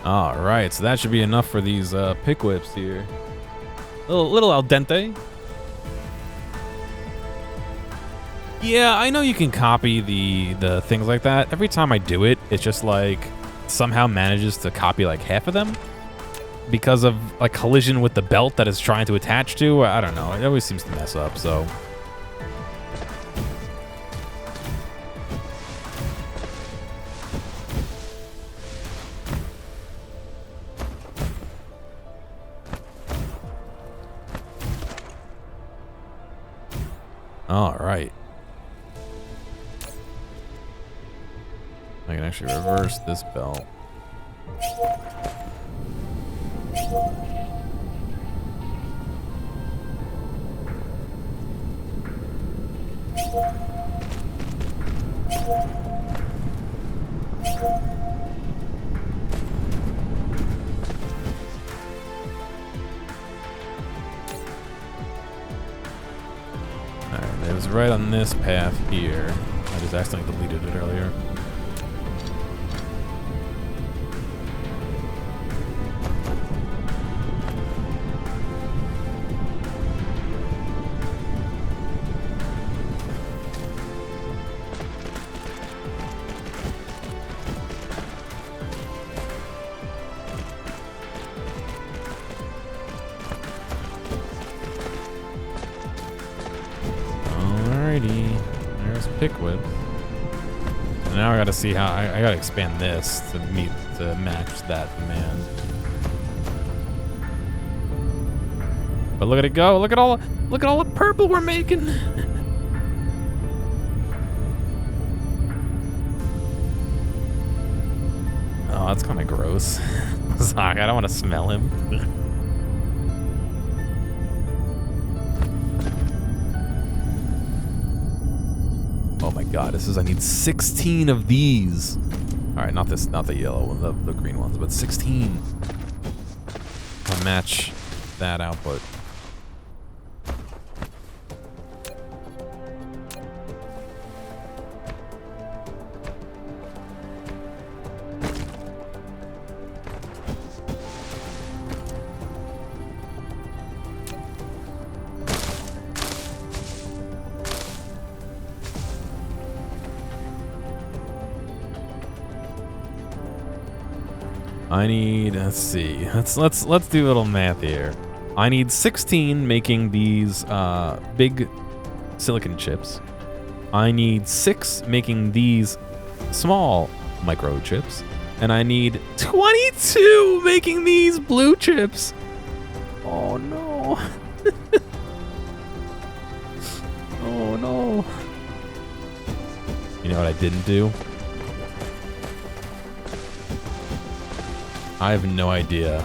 All right, so that should be enough for these pick whips here. Little al dente. Yeah, I know you can copy the things like that. Every time I do it, it's just like somehow manages to copy like half of them because of a collision with the belt that it's trying to attach to. I don't know. It always seems to mess up, so. All right. I can actually reverse this belt. Alright, it was right on this path here. I just accidentally deleted it earlier. pick with. And now I gotta see how I gotta expand this to match that demand. But look at it go! Look at all the purple we're making. Oh, that's kind of gross. Sorry, I don't want to smell him. Oh my god, I need 16 of these. All right, not the yellow one, the green ones, but 16 to match that output. I need, let's see, let's do a little math here. I need 16 making these big silicon chips. I need 6 making these small micro chips, and I need 22 making these blue chips. Oh no. Oh no. You know what I didn't do? I have no idea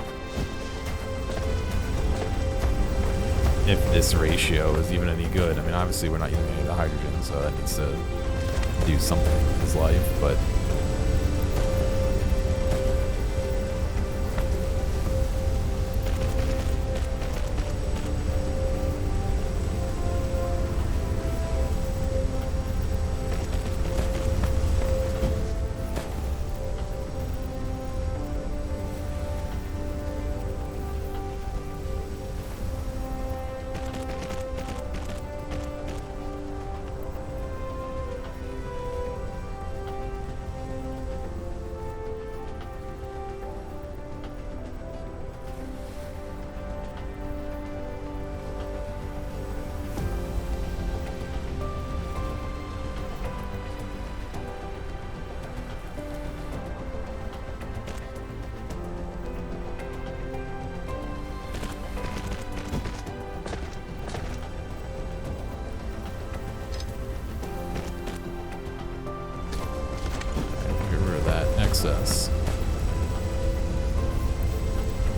if this ratio is even any good. I mean, obviously we're not using any of the hydrogen, so that needs to do something in his life, but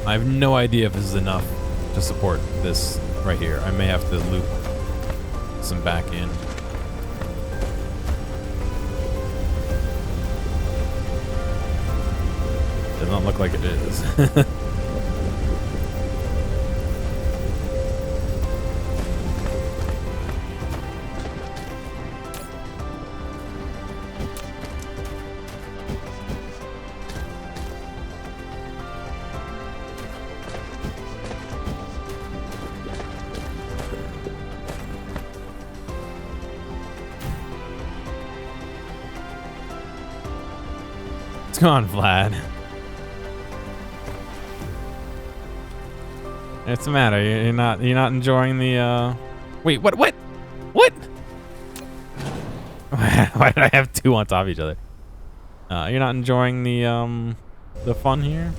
I have no idea if this is enough to support this right here. I may have to loop some back in. Does not look like it is. What's going on, Vlad? What's the matter? You're not enjoying the wait, what? What? Why did I have two on top of each other? You're not enjoying the fun here?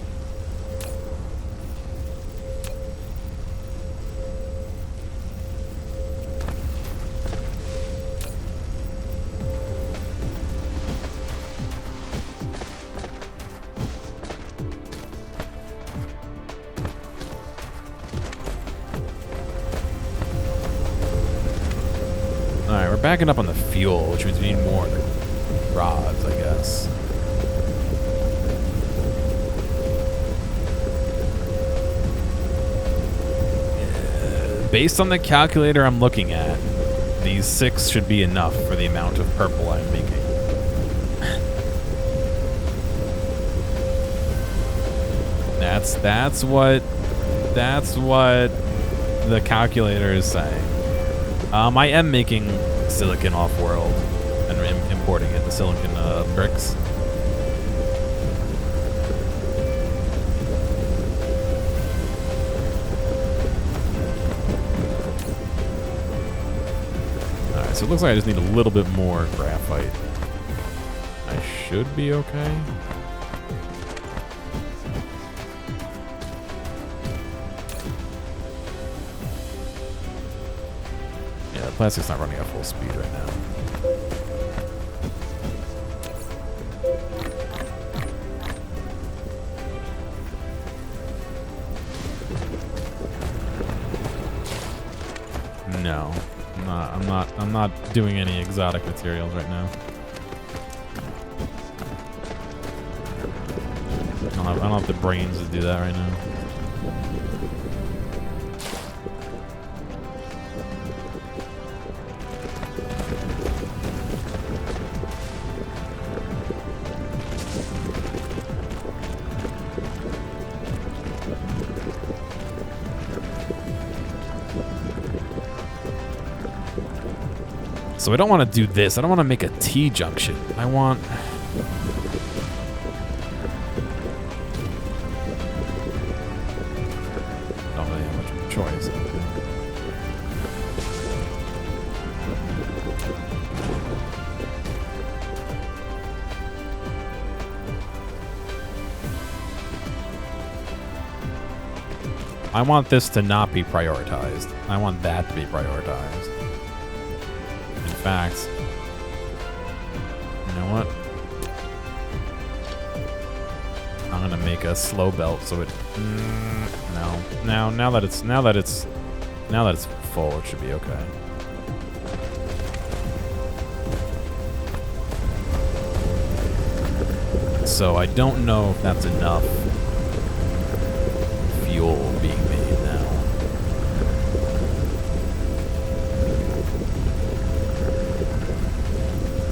Backing up on the fuel, which means we need more rods, I guess. Based on the calculator I'm looking at, these 6 should be enough for the amount of purple I'm making. That's what the calculator is saying. I am making silicon off-world and importing it, the silicon bricks. Alright, so it looks like I just need a little bit more graphite. I should be okay. Yeah, the plastic's not running at full speed right now. No, I'm not doing any exotic materials right now. I don't have the brains to do that right now. So I don't want to do this. I don't want to make a T-junction. I want... don't really have much of a choice. I want this to not be prioritized. I want that to be prioritized. In fact, you know what? I'm gonna make a slow belt so it. No. Now that it's full, it should be okay. So I don't know if that's enough fuel being made now.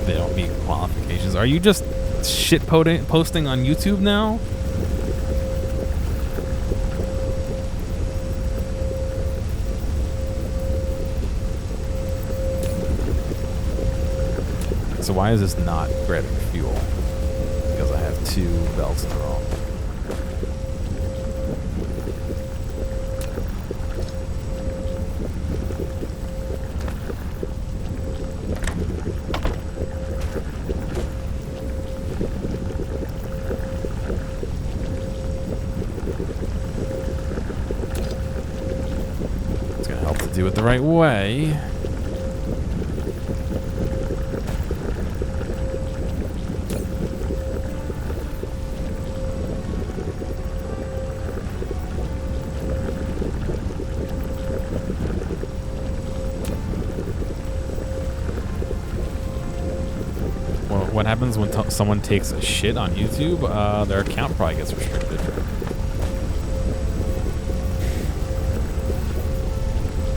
They don't meet qualifications. Are you just shit posting on YouTube now? So why is this not grabbing fuel? Because I have 2 belts in a row. It's gonna help to do it the right way. What happens when someone takes a shit on YouTube? Their account probably gets restricted.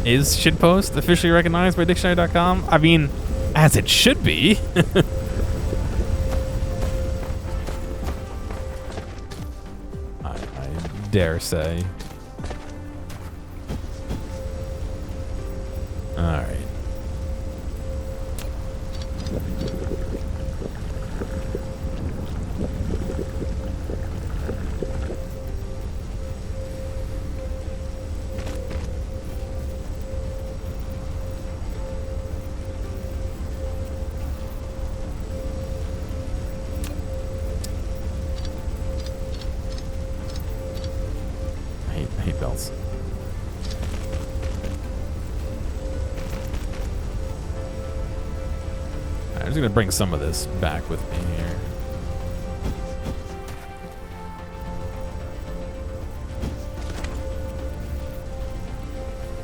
Is shitpost officially recognized by dictionary.com? I mean, as it should be. I dare say. All right. I hate belts. I'm just gonna bring some of this back with me here.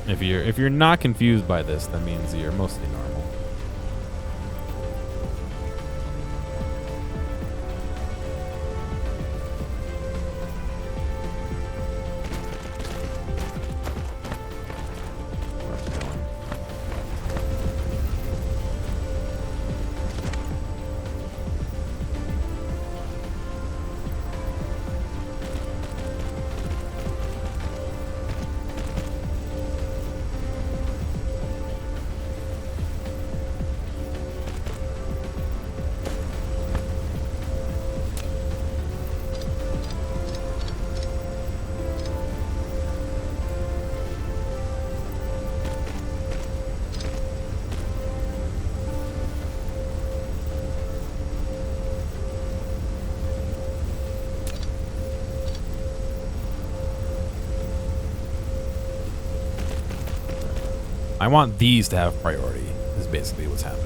If you're not confused by this, that means you're mostly normal. I want these to have priority, is basically what's happening.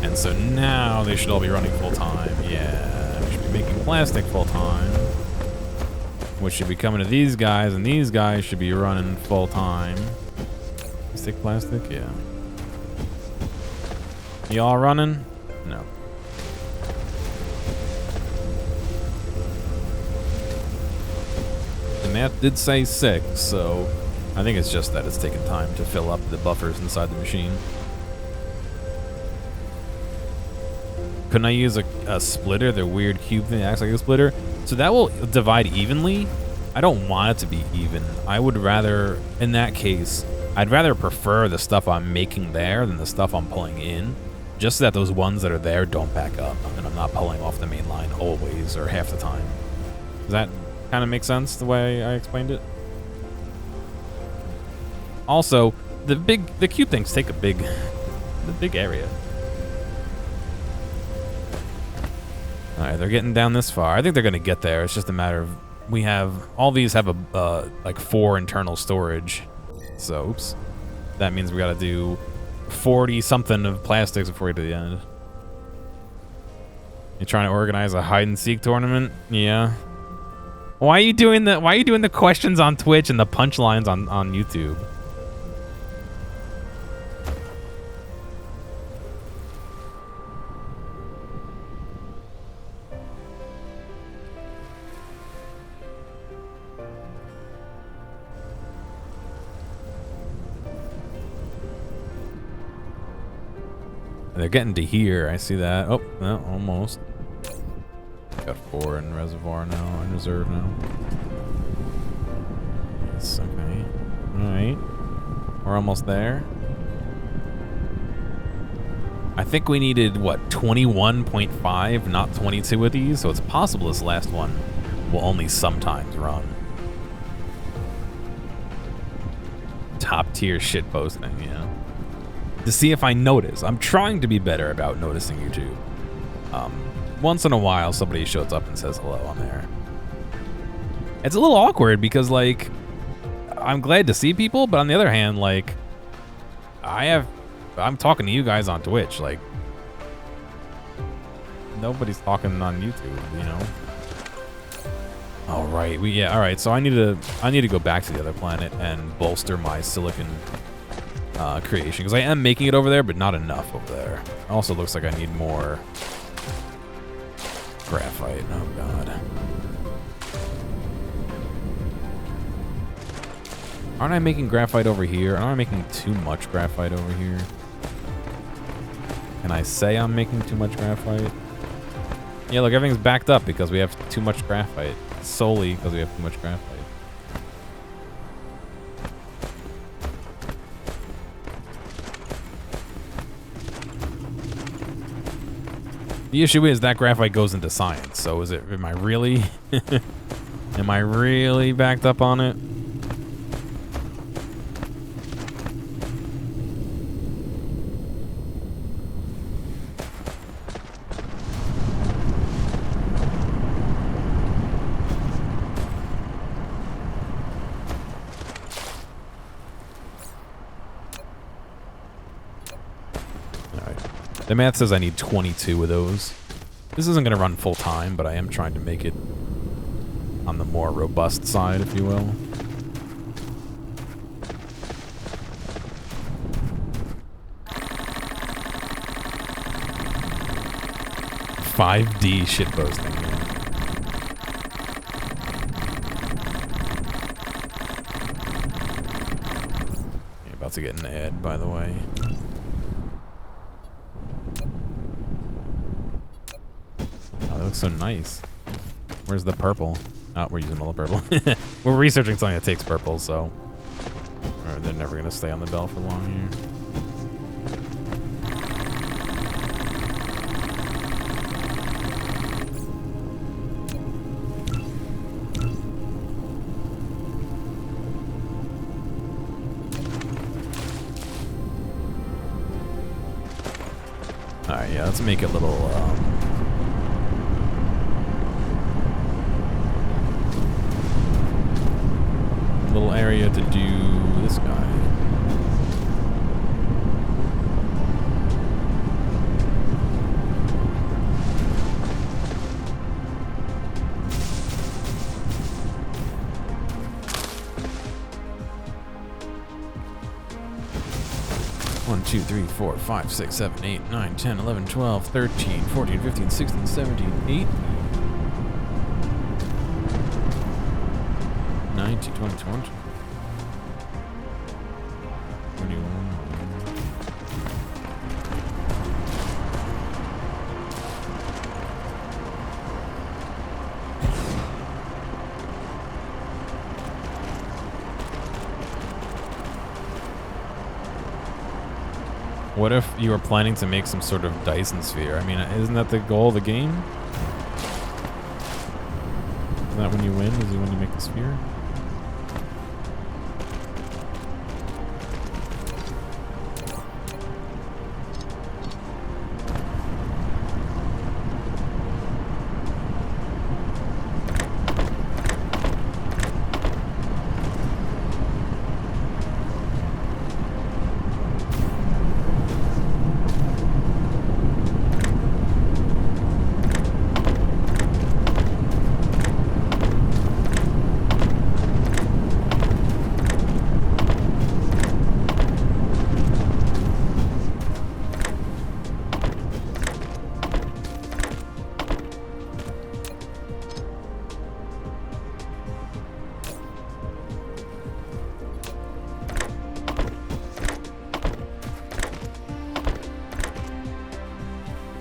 And so now they should all be running full time. Yeah, we should be making plastic full time. Which should be coming to these guys, and these guys should be running full time. Plastic? Yeah. Y'all running? No. The math did say 6, so I think it's just that it's taking time to fill up the buffers inside the machine. Couldn't I use a splitter, the weird cube thing that acts like a splitter? So that will divide evenly. I don't want it to be even. I would rather, in that case, I'd rather prefer the stuff I'm making there than the stuff I'm pulling in, just so that those ones that are there don't back up, and I'm not pulling off the main line always or half the time. Does that kind of make sense the way I explained it? Also, the cube things take the big area. All right, they're getting down this far. I think they're gonna get there. It's just a matter of all these have a like 4 internal storage. So, oops. That means we gotta do 40 something of plastics before we get to the end. You trying to organize a hide and seek tournament? Yeah. Why are you doing the questions on Twitch and the punchlines on YouTube? They're getting to here. I see that. Oh, no, almost. Got 4 in reservoir now, in reserve now. Yes, okay. Alright. We're almost there. I think we needed, what, 21.5, not 22 of these? So it's possible this last one will only sometimes run. Top tier shit posting, yeah. To see if I notice. I'm trying to be better about noticing YouTube. Once in a while, somebody shows up and says hello on there. It's a little awkward because, like, I'm glad to see people, but on the other hand, like, I'm talking to you guys on Twitch. Like, nobody's talking on YouTube, you know? All right, all right. So I need to go back to the other planet and bolster my silicon creation, because I am making it over there, but not enough over there. It also looks like I need more graphite. Oh god. Aren't I making graphite over here? Aren't I making too much graphite over here? Can I say I'm making too much graphite? Yeah, look, everything's backed up because we have too much graphite. Solely because we have too much graphite. The issue is that graphite goes into science, so am I really, am I really backed up on it? The math says I need 22 of those. This isn't going to run full time, but I am trying to make it on the more robust side, if you will. $5D shitposting. You're about to get an ad, by the way. Looks so nice. Where's the purple? Oh, we're using all the purple. We're researching something that takes purple, so they're never gonna stay on the bell for long here. All right, yeah, let's make it a little. little area to do this guy. One, 2, 3, 4, 5, 6, 7, 8, 9, 10, 11, 12, 13, 14, 15, 16, 17, 18, 19, 20, 21. What if you were planning to make some sort of Dyson sphere? I mean, isn't that the goal of the game? Isn't that when you win? Is it when you make the sphere?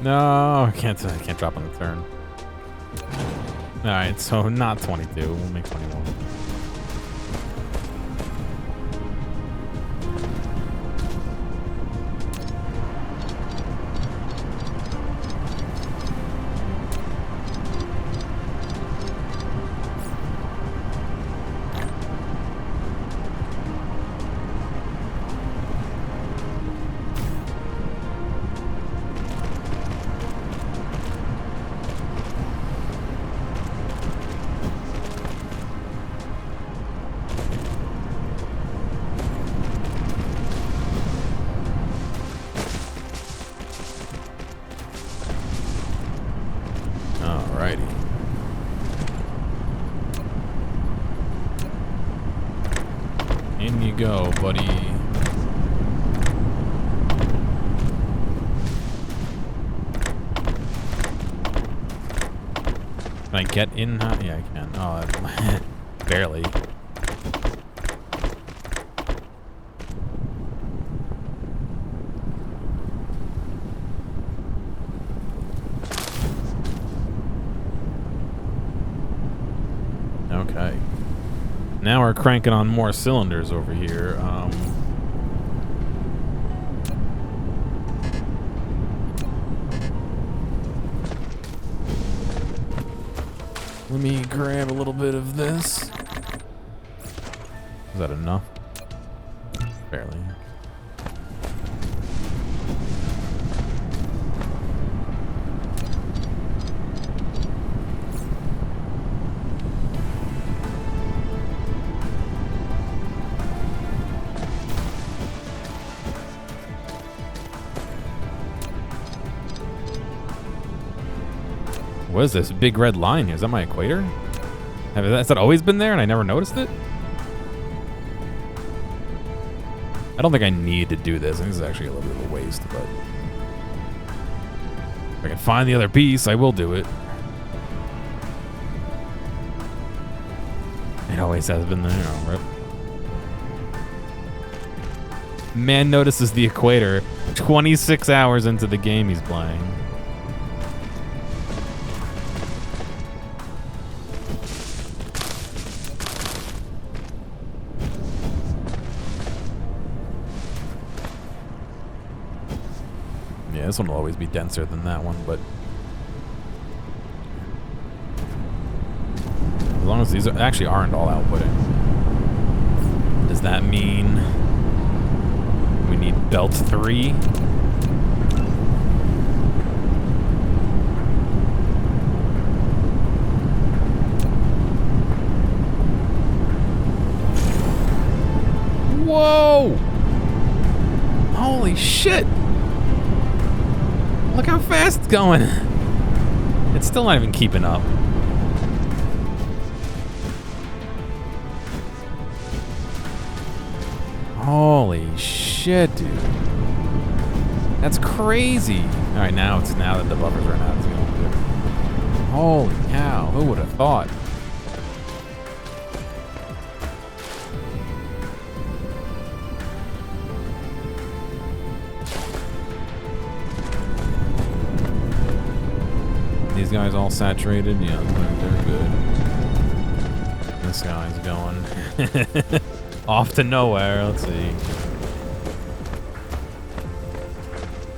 No, I can't drop on the turn. Alright, so not 22. We'll make 21. In you go, buddy. Can I get in? Yeah, I can. Oh, barely. Okay. Now we're cranking on more cylinders over here. Let me grab a little bit of this. Is that enough? Barely. What is this big red line here? Is that my equator? Has that always been there and I never noticed it? I don't think I need to do this. I think this is actually a little bit of a waste, but if I can find the other piece, I will do it. It always has been there. Oh, rip. Man notices the equator 26 hours into the game he's playing. This one will always be denser than that one, but as long as these actually aren't all outputting. Does that mean we need belt 3? shit! Look how fast it's going. It's still not even keeping up. Holy shit, dude. That's crazy. All right, now that the buffers run out, it's going good. Holy cow, who would have thought? These guys all saturated? Yeah, they're good. This guy's going off to nowhere. Let's see.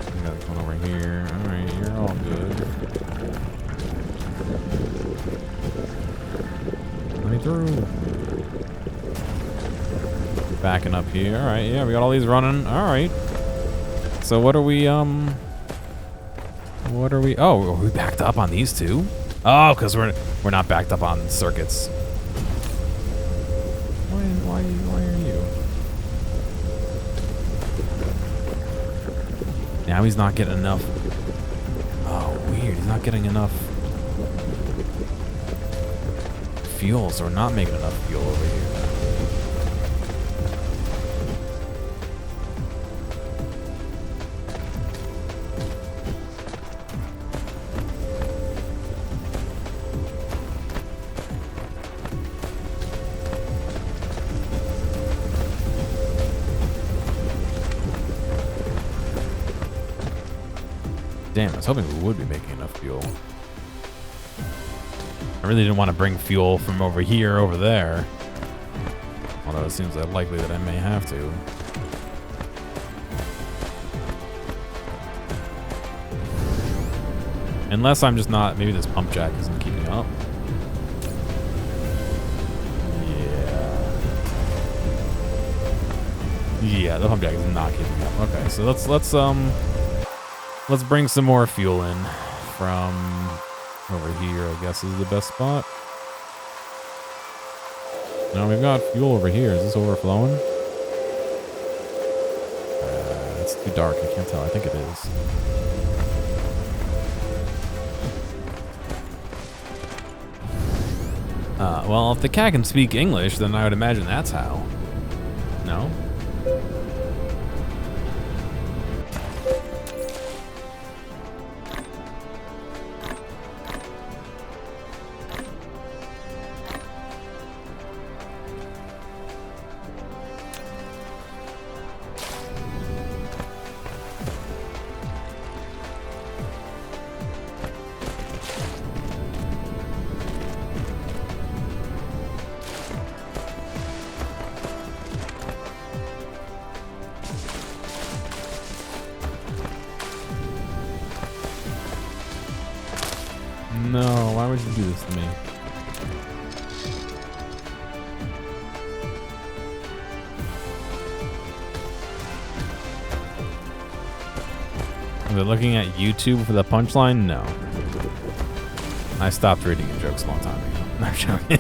We got one over here. Alright, you're all good. Let me through. Backing up here. Alright, yeah, we got all these running. Alright. So what are we, oh, are we backed up on these two? Oh, because we're not backed up on circuits. Why are you? Now he's not getting enough. Oh, weird. He's not getting enough fuel, so we're not making enough fuel over here. Damn, I was hoping we would be making enough fuel. I really didn't want to bring fuel from over here over there. Although it seems likely that I may have to. Unless I'm just not, maybe this pump jack isn't keeping up. Yeah, the pump jack is not keeping up. Okay, so let's bring some more fuel in from over here, I guess is the best spot. Now we've got fuel over here. Is this overflowing? It's too dark. I can't tell. I think it is. Well, if the cat can speak English, then I would imagine that's how. No? No, why would you do this to me? Are they looking at YouTube for the punchline? No. I stopped reading your jokes a long time ago. I'm joking.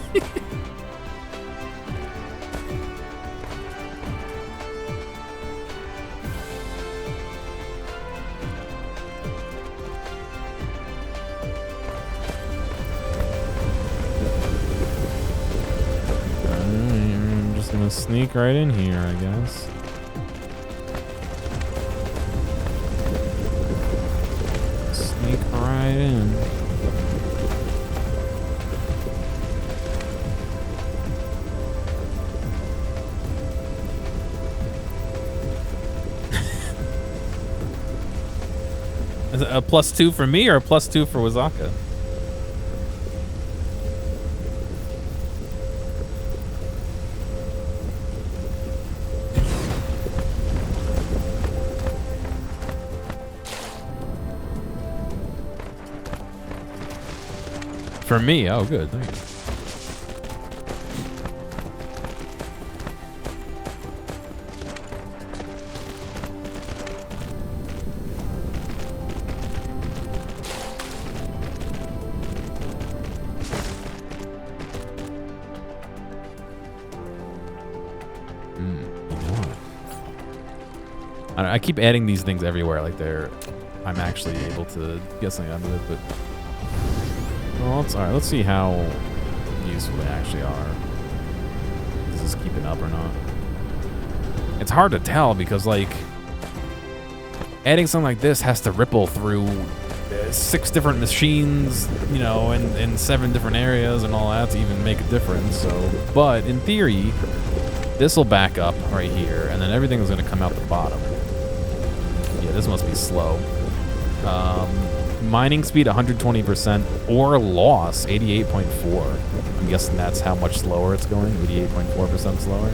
Sneak right in here, I guess. Sneak right in. Is it a +2 for me or a +2 for Wazaka? For me, oh good, thank you. I keep adding these things everywhere, like I'm actually able to get something out of it, but... Well, alright, let's see how useful they actually are. Is this keeping up or not? It's hard to tell because, like, adding something like this has to ripple through 6 different machines, you know, in 7 different areas and all that to even make a difference. So, but in theory, this will back up right here, and then everything is going to come out the bottom. Yeah, this must be slow. Mining speed 120% or loss 88.4. I'm guessing that's how much slower it's going. 88.4% slower.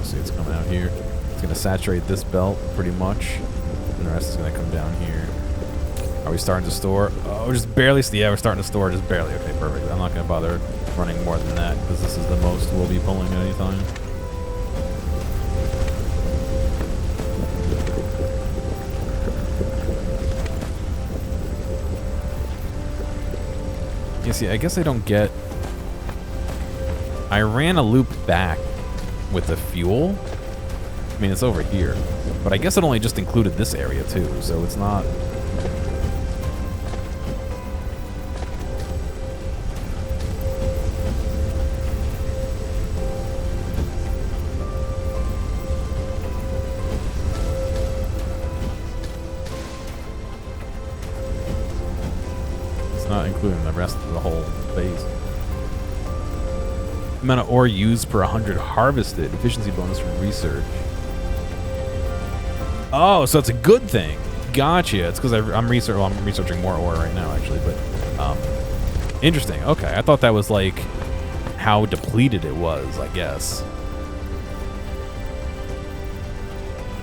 See, it's coming out here. It's going to saturate this belt pretty much, and the rest is going to come down here. Are we starting to store? Oh, just barely. Yeah, we're starting to store just barely. Okay, perfect. I'm not going to bother running more than that because this is the most we'll be pulling at any time. You see, I guess I don't get... I ran a loop back with the fuel. I mean, it's over here, but I guess it only just included this area too, so it's not... It's not including the rest of the whole base. Amount of ore used per 100 harvested. Efficiency bonus from research. Oh, so it's a good thing. Gotcha. It's because I'm researching more ore right now, actually. But interesting. Okay, I thought that was like how depleted it was, I guess.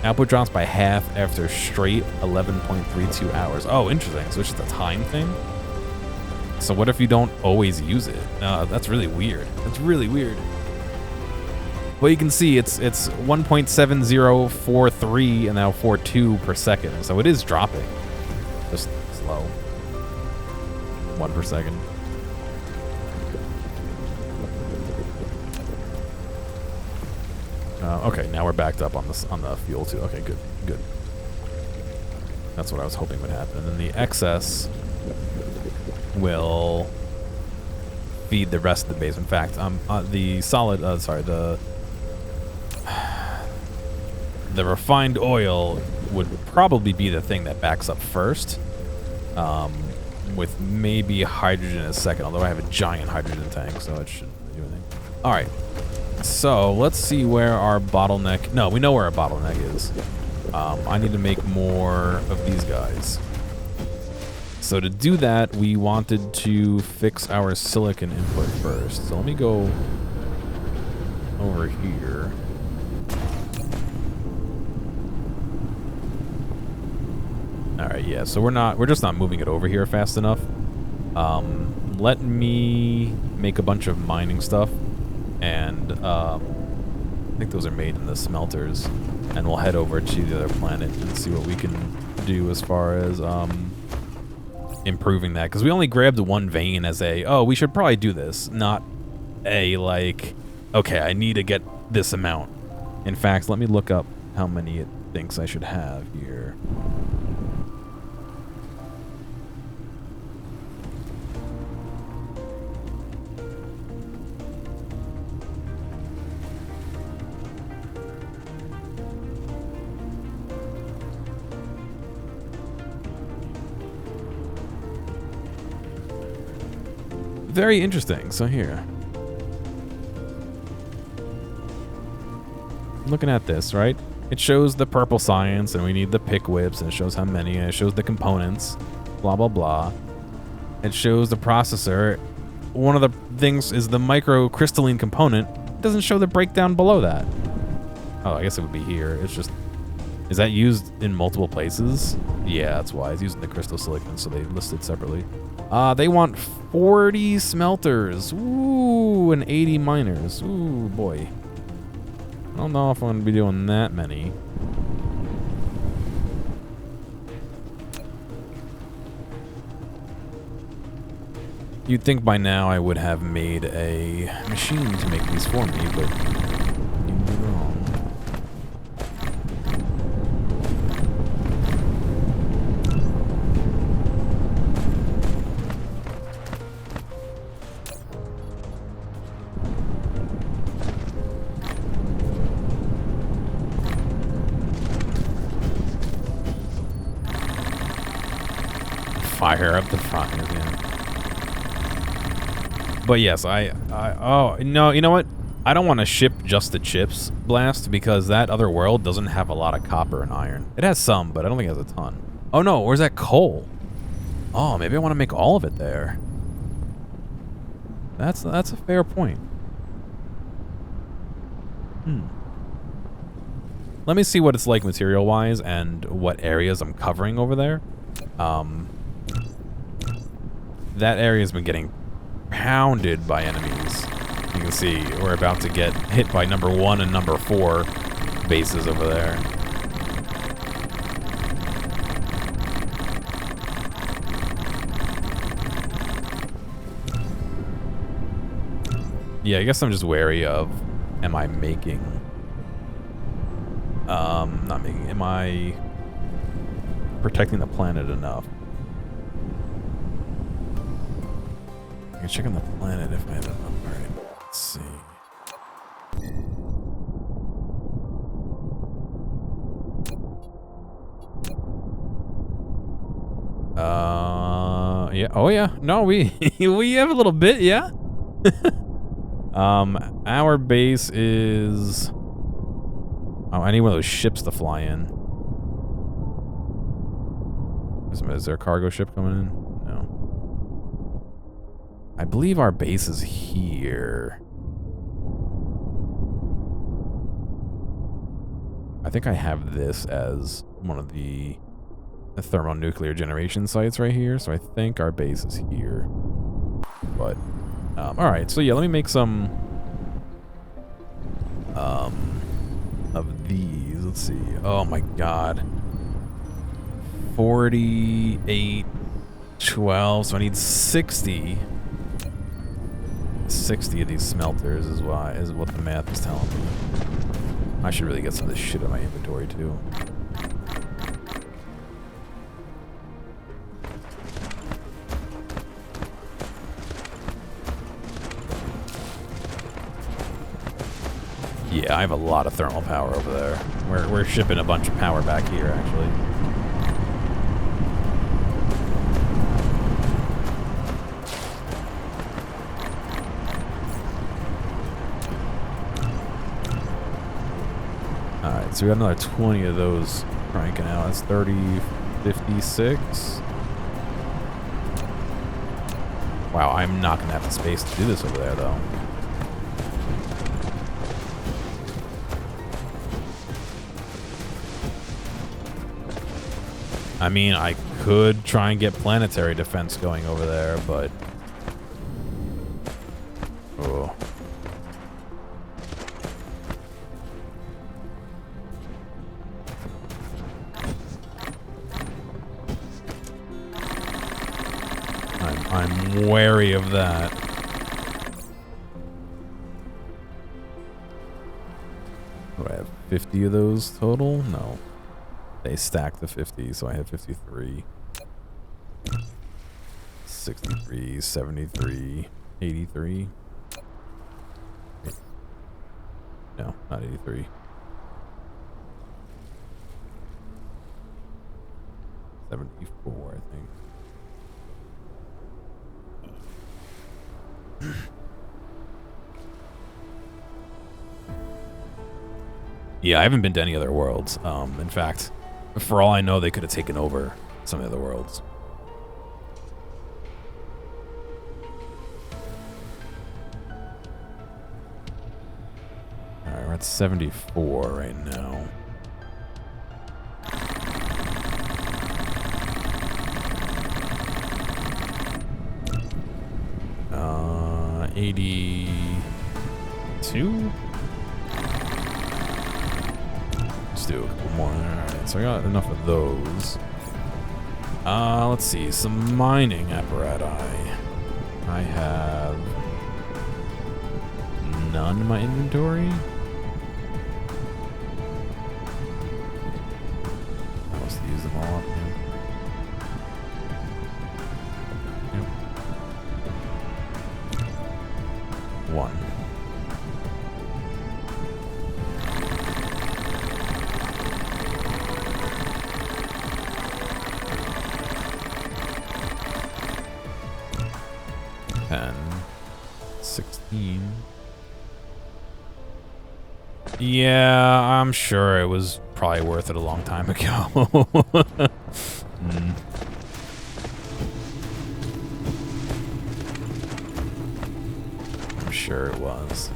Output drops by half after straight 11.32 hours. Oh, interesting. So it's just a time thing? So what if you don't always use it? That's really weird. That's really weird. Well, you can see it's 1.7043 and now 42 per second. So it is dropping. Just slow. 1 per second. Okay, now we're backed up on the fuel too. Okay, good, good. That's what I was hoping would happen. And then the excess will feed the rest of the base. In fact, the solid, sorry, the refined oil would probably be the thing that backs up first, with maybe hydrogen as second, although I have a giant hydrogen tank, so it shouldn't do anything. All right, so let's see where our bottleneck, no, we know where our bottleneck is. I need to make more of these guys. So to do that, we wanted to fix our silicon input first. So let me go over here. All right, yeah. So we're just not moving it over here fast enough. Let me make a bunch of mining stuff, and I think those are made in the smelters, and we'll head over to the other planet and see what we can do as far as improving that, because we only grabbed one vein as we should probably do this, not like, okay, I need to get this amount. In fact, let me look up how many it thinks I should have here. Very interesting. So here, looking at this, right? It shows the purple science, and we need the pick whips, and it shows how many, and it shows the components, blah, blah, blah. It shows the processor. One of the things is the microcrystalline component. It doesn't show the breakdown below that. Oh, I guess it would be here. It's just, is that used in multiple places? Yeah, that's why. It's using the crystal silicon, so they list it separately. They want 40 smelters. Ooh, and 80 miners. Ooh, boy. I don't know if I'm going to be doing that many. You'd think by now I would have made a machine to make these for me, but you'd be wrong. Fire up the fire, yeah. But yes, oh, no, you know what? I don't want to ship just the chips blast because that other world doesn't have a lot of copper and iron. It has some, but I don't think it has a ton. Oh no, where's that coal? Oh, maybe I want to make all of it there. That's a fair point. Let me see what it's like material-wise and what areas I'm covering over there. That area's been getting pounded by enemies. You can see we're about to get hit by number 1 and number 4 bases over there. Yeah, I guess I'm just wary of, am I making... not making... Am I protecting the planet enough? I can check on the planet if I have enough. Alright, let's see. Yeah. Oh, yeah. No, we we have a little bit, yeah. Our base is... Oh, I need one of those ships to fly in. Is there a cargo ship coming in? No. I believe our base is here. I think I have this as one of the thermonuclear generation sites right here, so I think our base is here. But, alright, so yeah, let me make some, of these. Let's see. Oh my god. 48, 12, so I need 60. 60 of these smelters is what the math is telling me. I should really get some of this shit in my inventory too. Yeah, I have a lot of thermal power over there. We're shipping a bunch of power back here, actually. Alright, so we got another 20 of those cranking out. That's 30, 56. Wow, I'm not going to have the space to do this over there, though. I mean, I could try and get planetary defense going over there, but... Oh. I'm wary of that. Do I have 50 of those total? No. They stack the 50, so I have 53. 63, 73, 83. No, not 83. 74, I think. Yeah, I haven't been to any other worlds. In fact, for all I know, they could have taken over some of the other worlds. Alright, we're at 74 right now. 82? Let's do a couple more. Alright, so I got enough of those. Let's see, some mining apparatus. I have none in my inventory. I must use them all up. Yep. One. $10, $16. Yeah, I'm sure it was probably worth it a long time ago. I'm sure it was.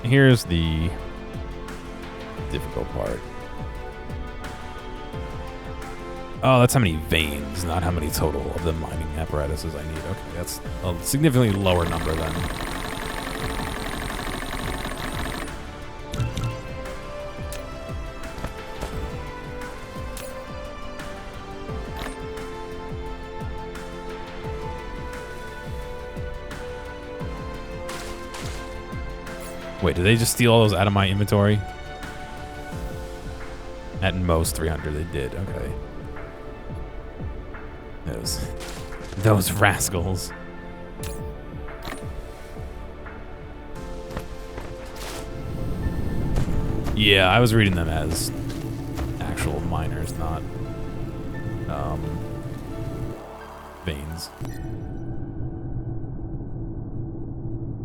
Here's the difficult part. Oh, that's how many veins, not how many total of the mining apparatuses I need. Okay, that's a significantly lower number then. Wait, did they just steal all those out of my inventory? At most 300, they did. Okay. Those rascals. Yeah, I was reading them as actual miners, not veins.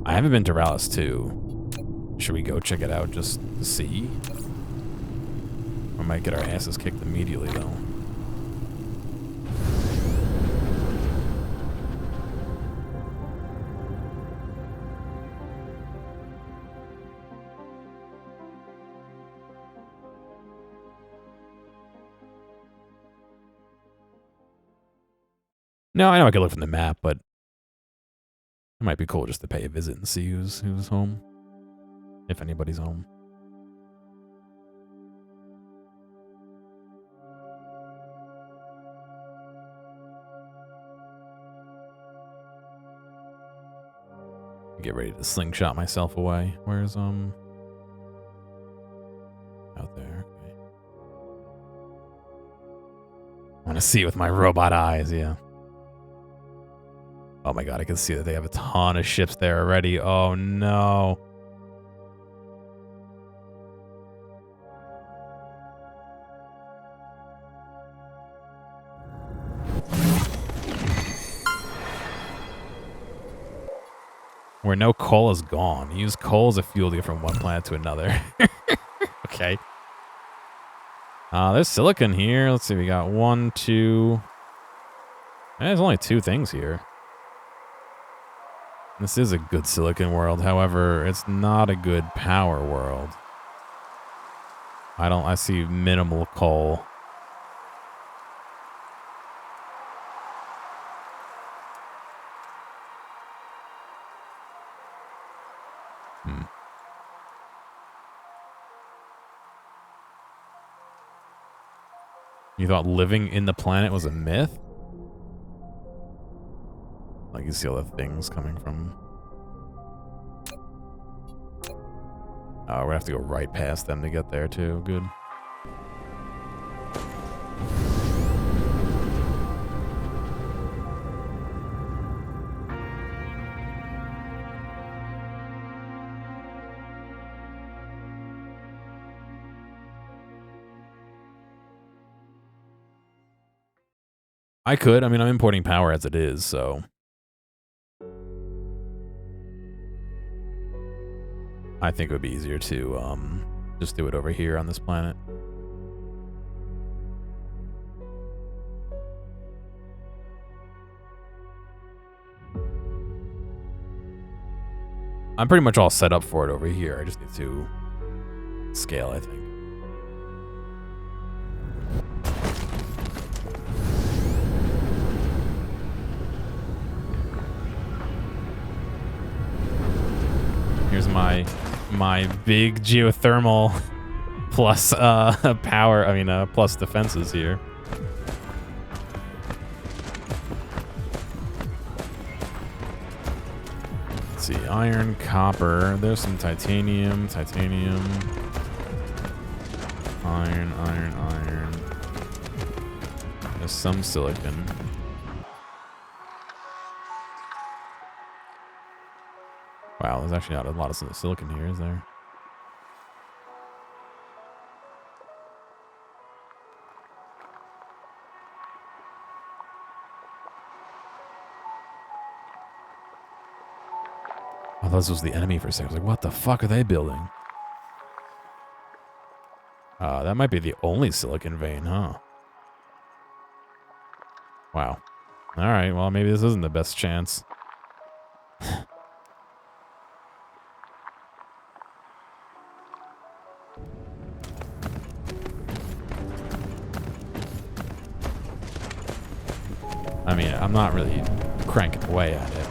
I haven't been to Rallis 2. Should we go check it out just to see? We might get our asses kicked immediately, though. No, I know I could look from the map, but it might be cool just to pay a visit and see who's home. If anybody's home. Get ready to slingshot myself away. Where's out there? Okay. I want to see it with my robot eyes, yeah. Oh my god, I can see that they have a ton of ships there already. Oh no. Where no coal is gone. Use coal as a fuel to get from one planet to another. Okay. There's silicon here. Let's see, we got 1, 2. There's only 2 things here. This is a good silicon world. However, it's not a good power world. I see minimal coal. You thought living in the planet was a myth? Like, you see all the things coming from... Oh, we're gonna have to go right past them to get there, too. Good. I could. I mean, I'm importing power as it is, so... I think it would be easier to just do it over here on this planet. I'm pretty much all set up for it over here. I just need to scale, I think. Here's my big geothermal plus power. I mean, plus defenses here. Let's see, iron, copper. There's some titanium, iron. There's some silicon. Wow, there's actually not a lot of silicon here, is there? Oh, this was the enemy for a second. I was like, what the fuck are they building? That might be the only silicon vein, huh? Wow. All right, well, maybe this isn't the best chance. I mean, I'm not really cranking away at it.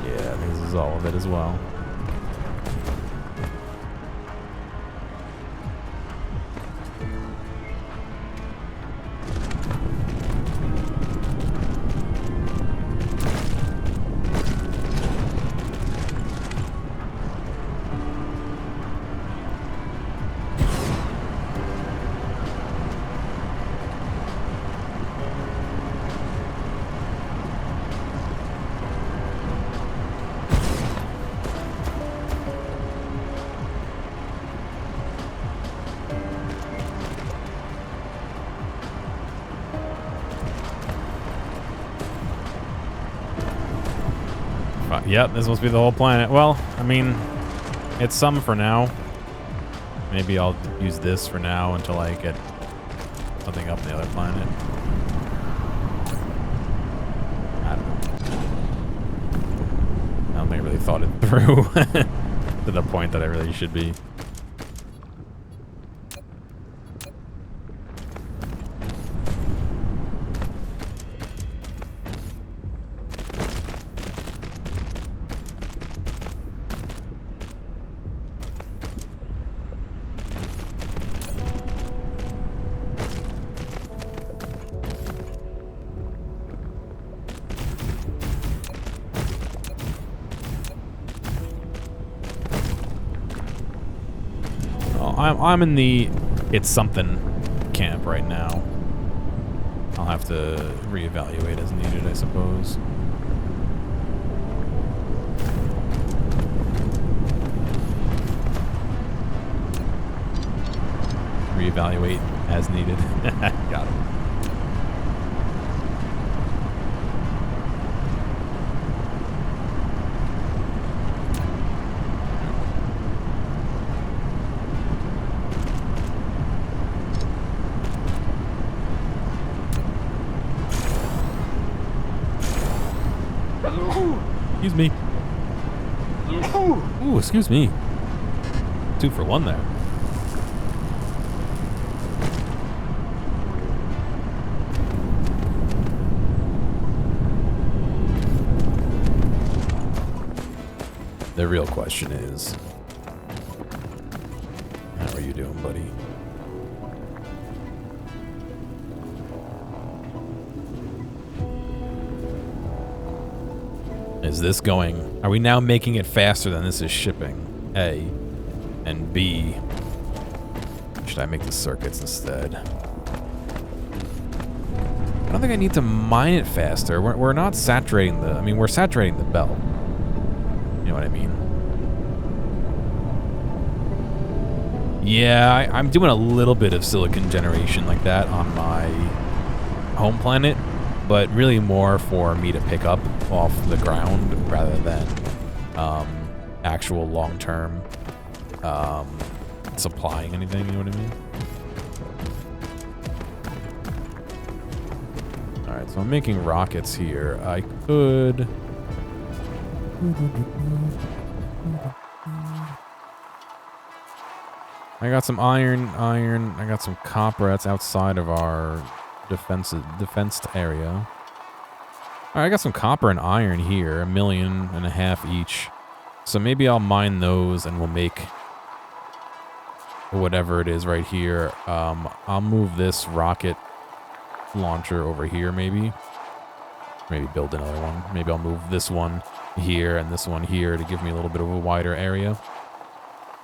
Yeah, this is all of it as well. Yep, this must be the whole planet. Well, I mean, it's some for now. Maybe I'll use this for now until I get something up on the other planet. I don't know. I don't think I really thought it through to the point that I really should be. I'm in the it's something camp right now. I'll have to reevaluate as needed, I suppose. Reevaluate as needed. Got it. Excuse me. Ooh, excuse me. 2 for 1 there. The real question is, how are you doing, buddy? Is this going? Are we now making it faster than this is shipping? A. And B. Should I make the circuits instead? I don't think I need to mine it faster. We're not saturating the... I mean, we're saturating the belt. You know what I mean? Yeah, I'm doing a little bit of silicon generation like that on my home planet. but really more for me to pick up off the ground rather than actual long-term supplying anything, you know what I mean? Alright, so I'm making rockets here. I could... I got some iron. I got some copper. That's outside of our defensed area. Alright, I got some copper and iron here. 1.5 million each. So maybe I'll mine those and we'll make whatever it is right here. I'll move this rocket launcher over here maybe. Maybe build another one. Maybe I'll move this one here and this one here to give me a little bit of a wider area.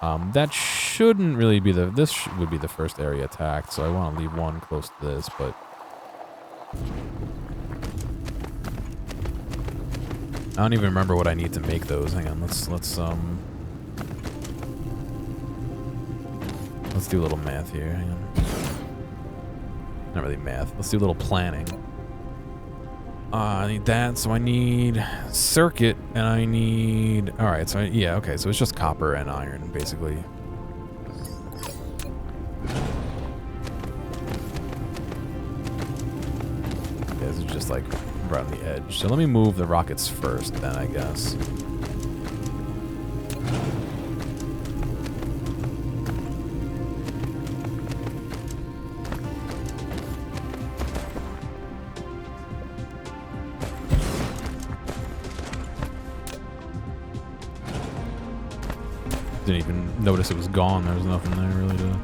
That shouldn't really be this would be the first area attacked, so I want to leave one close to this, but... I don't even remember what I need to make those. Hang on, let's do a little math here. Hang on. Not really math. Let's do a little planning. I need that, so I need circuit, and I need... Alright, so yeah, okay, so it's just copper and iron, basically. Yeah, this is just like right on the edge. So let me move the rockets first, then, I guess. Didn't even notice it was gone. There was nothing there really to...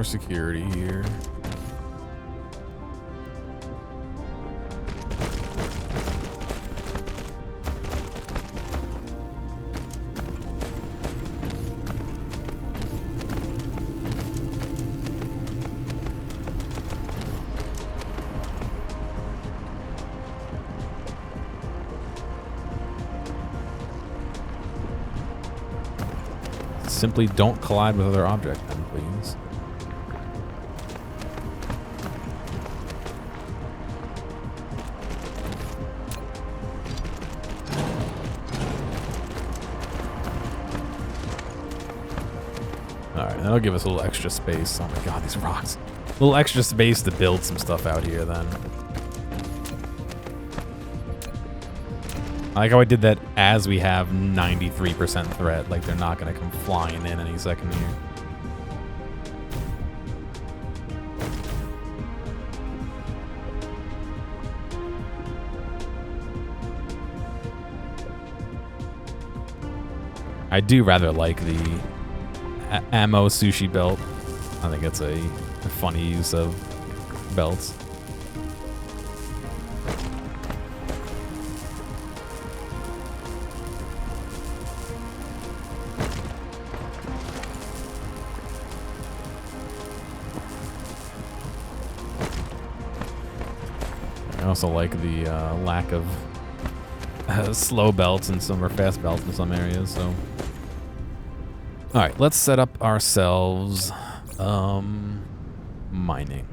security here. Simply don't collide with other objects, then, please. That'll give us a little extra space. Oh my god, these rocks. A little extra space to build some stuff out here then. I like how I did that as we have 93% threat. Like they're not going to come flying in any second here. I do rather like the ammo sushi belt. I think it's a funny use of belts. I also like the lack of slow belts and some, or fast belts in some areas, so... Alright, let's set up ourselves mining.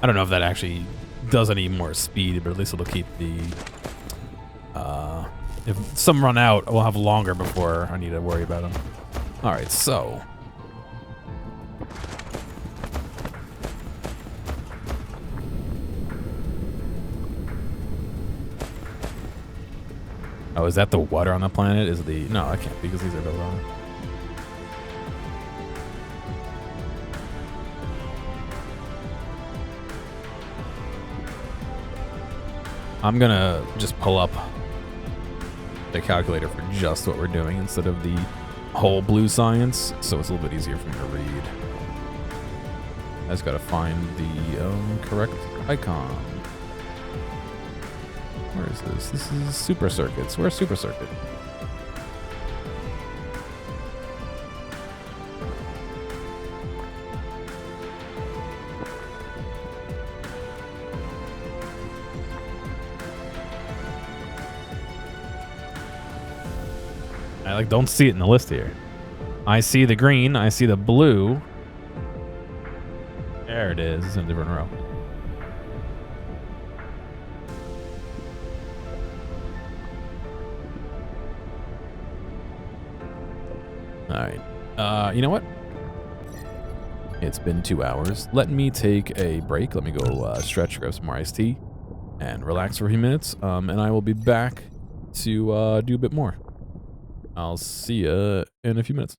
I don't know if that actually does any more speed, but at least it'll keep the... if some run out, we'll have longer before I need to worry about them. All right, so... Oh, is that the water on the planet? Is the... No, I can't because these are built on. I'm gonna just pull up the calculator for just what we're doing instead of the whole blue science, so it's a little bit easier for me to read. I just gotta find the correct icon. Where is this? This is super circuits. Where's super circuit? I like don't see it in the list here. I see the green, I see the blue. There it is. It's in a different row. All right. You know what? It's been 2 hours. Let me take a break. Let me go stretch, grab some more iced tea, and relax for a few minutes. And I will be back to do a bit more. I'll see you in a few minutes.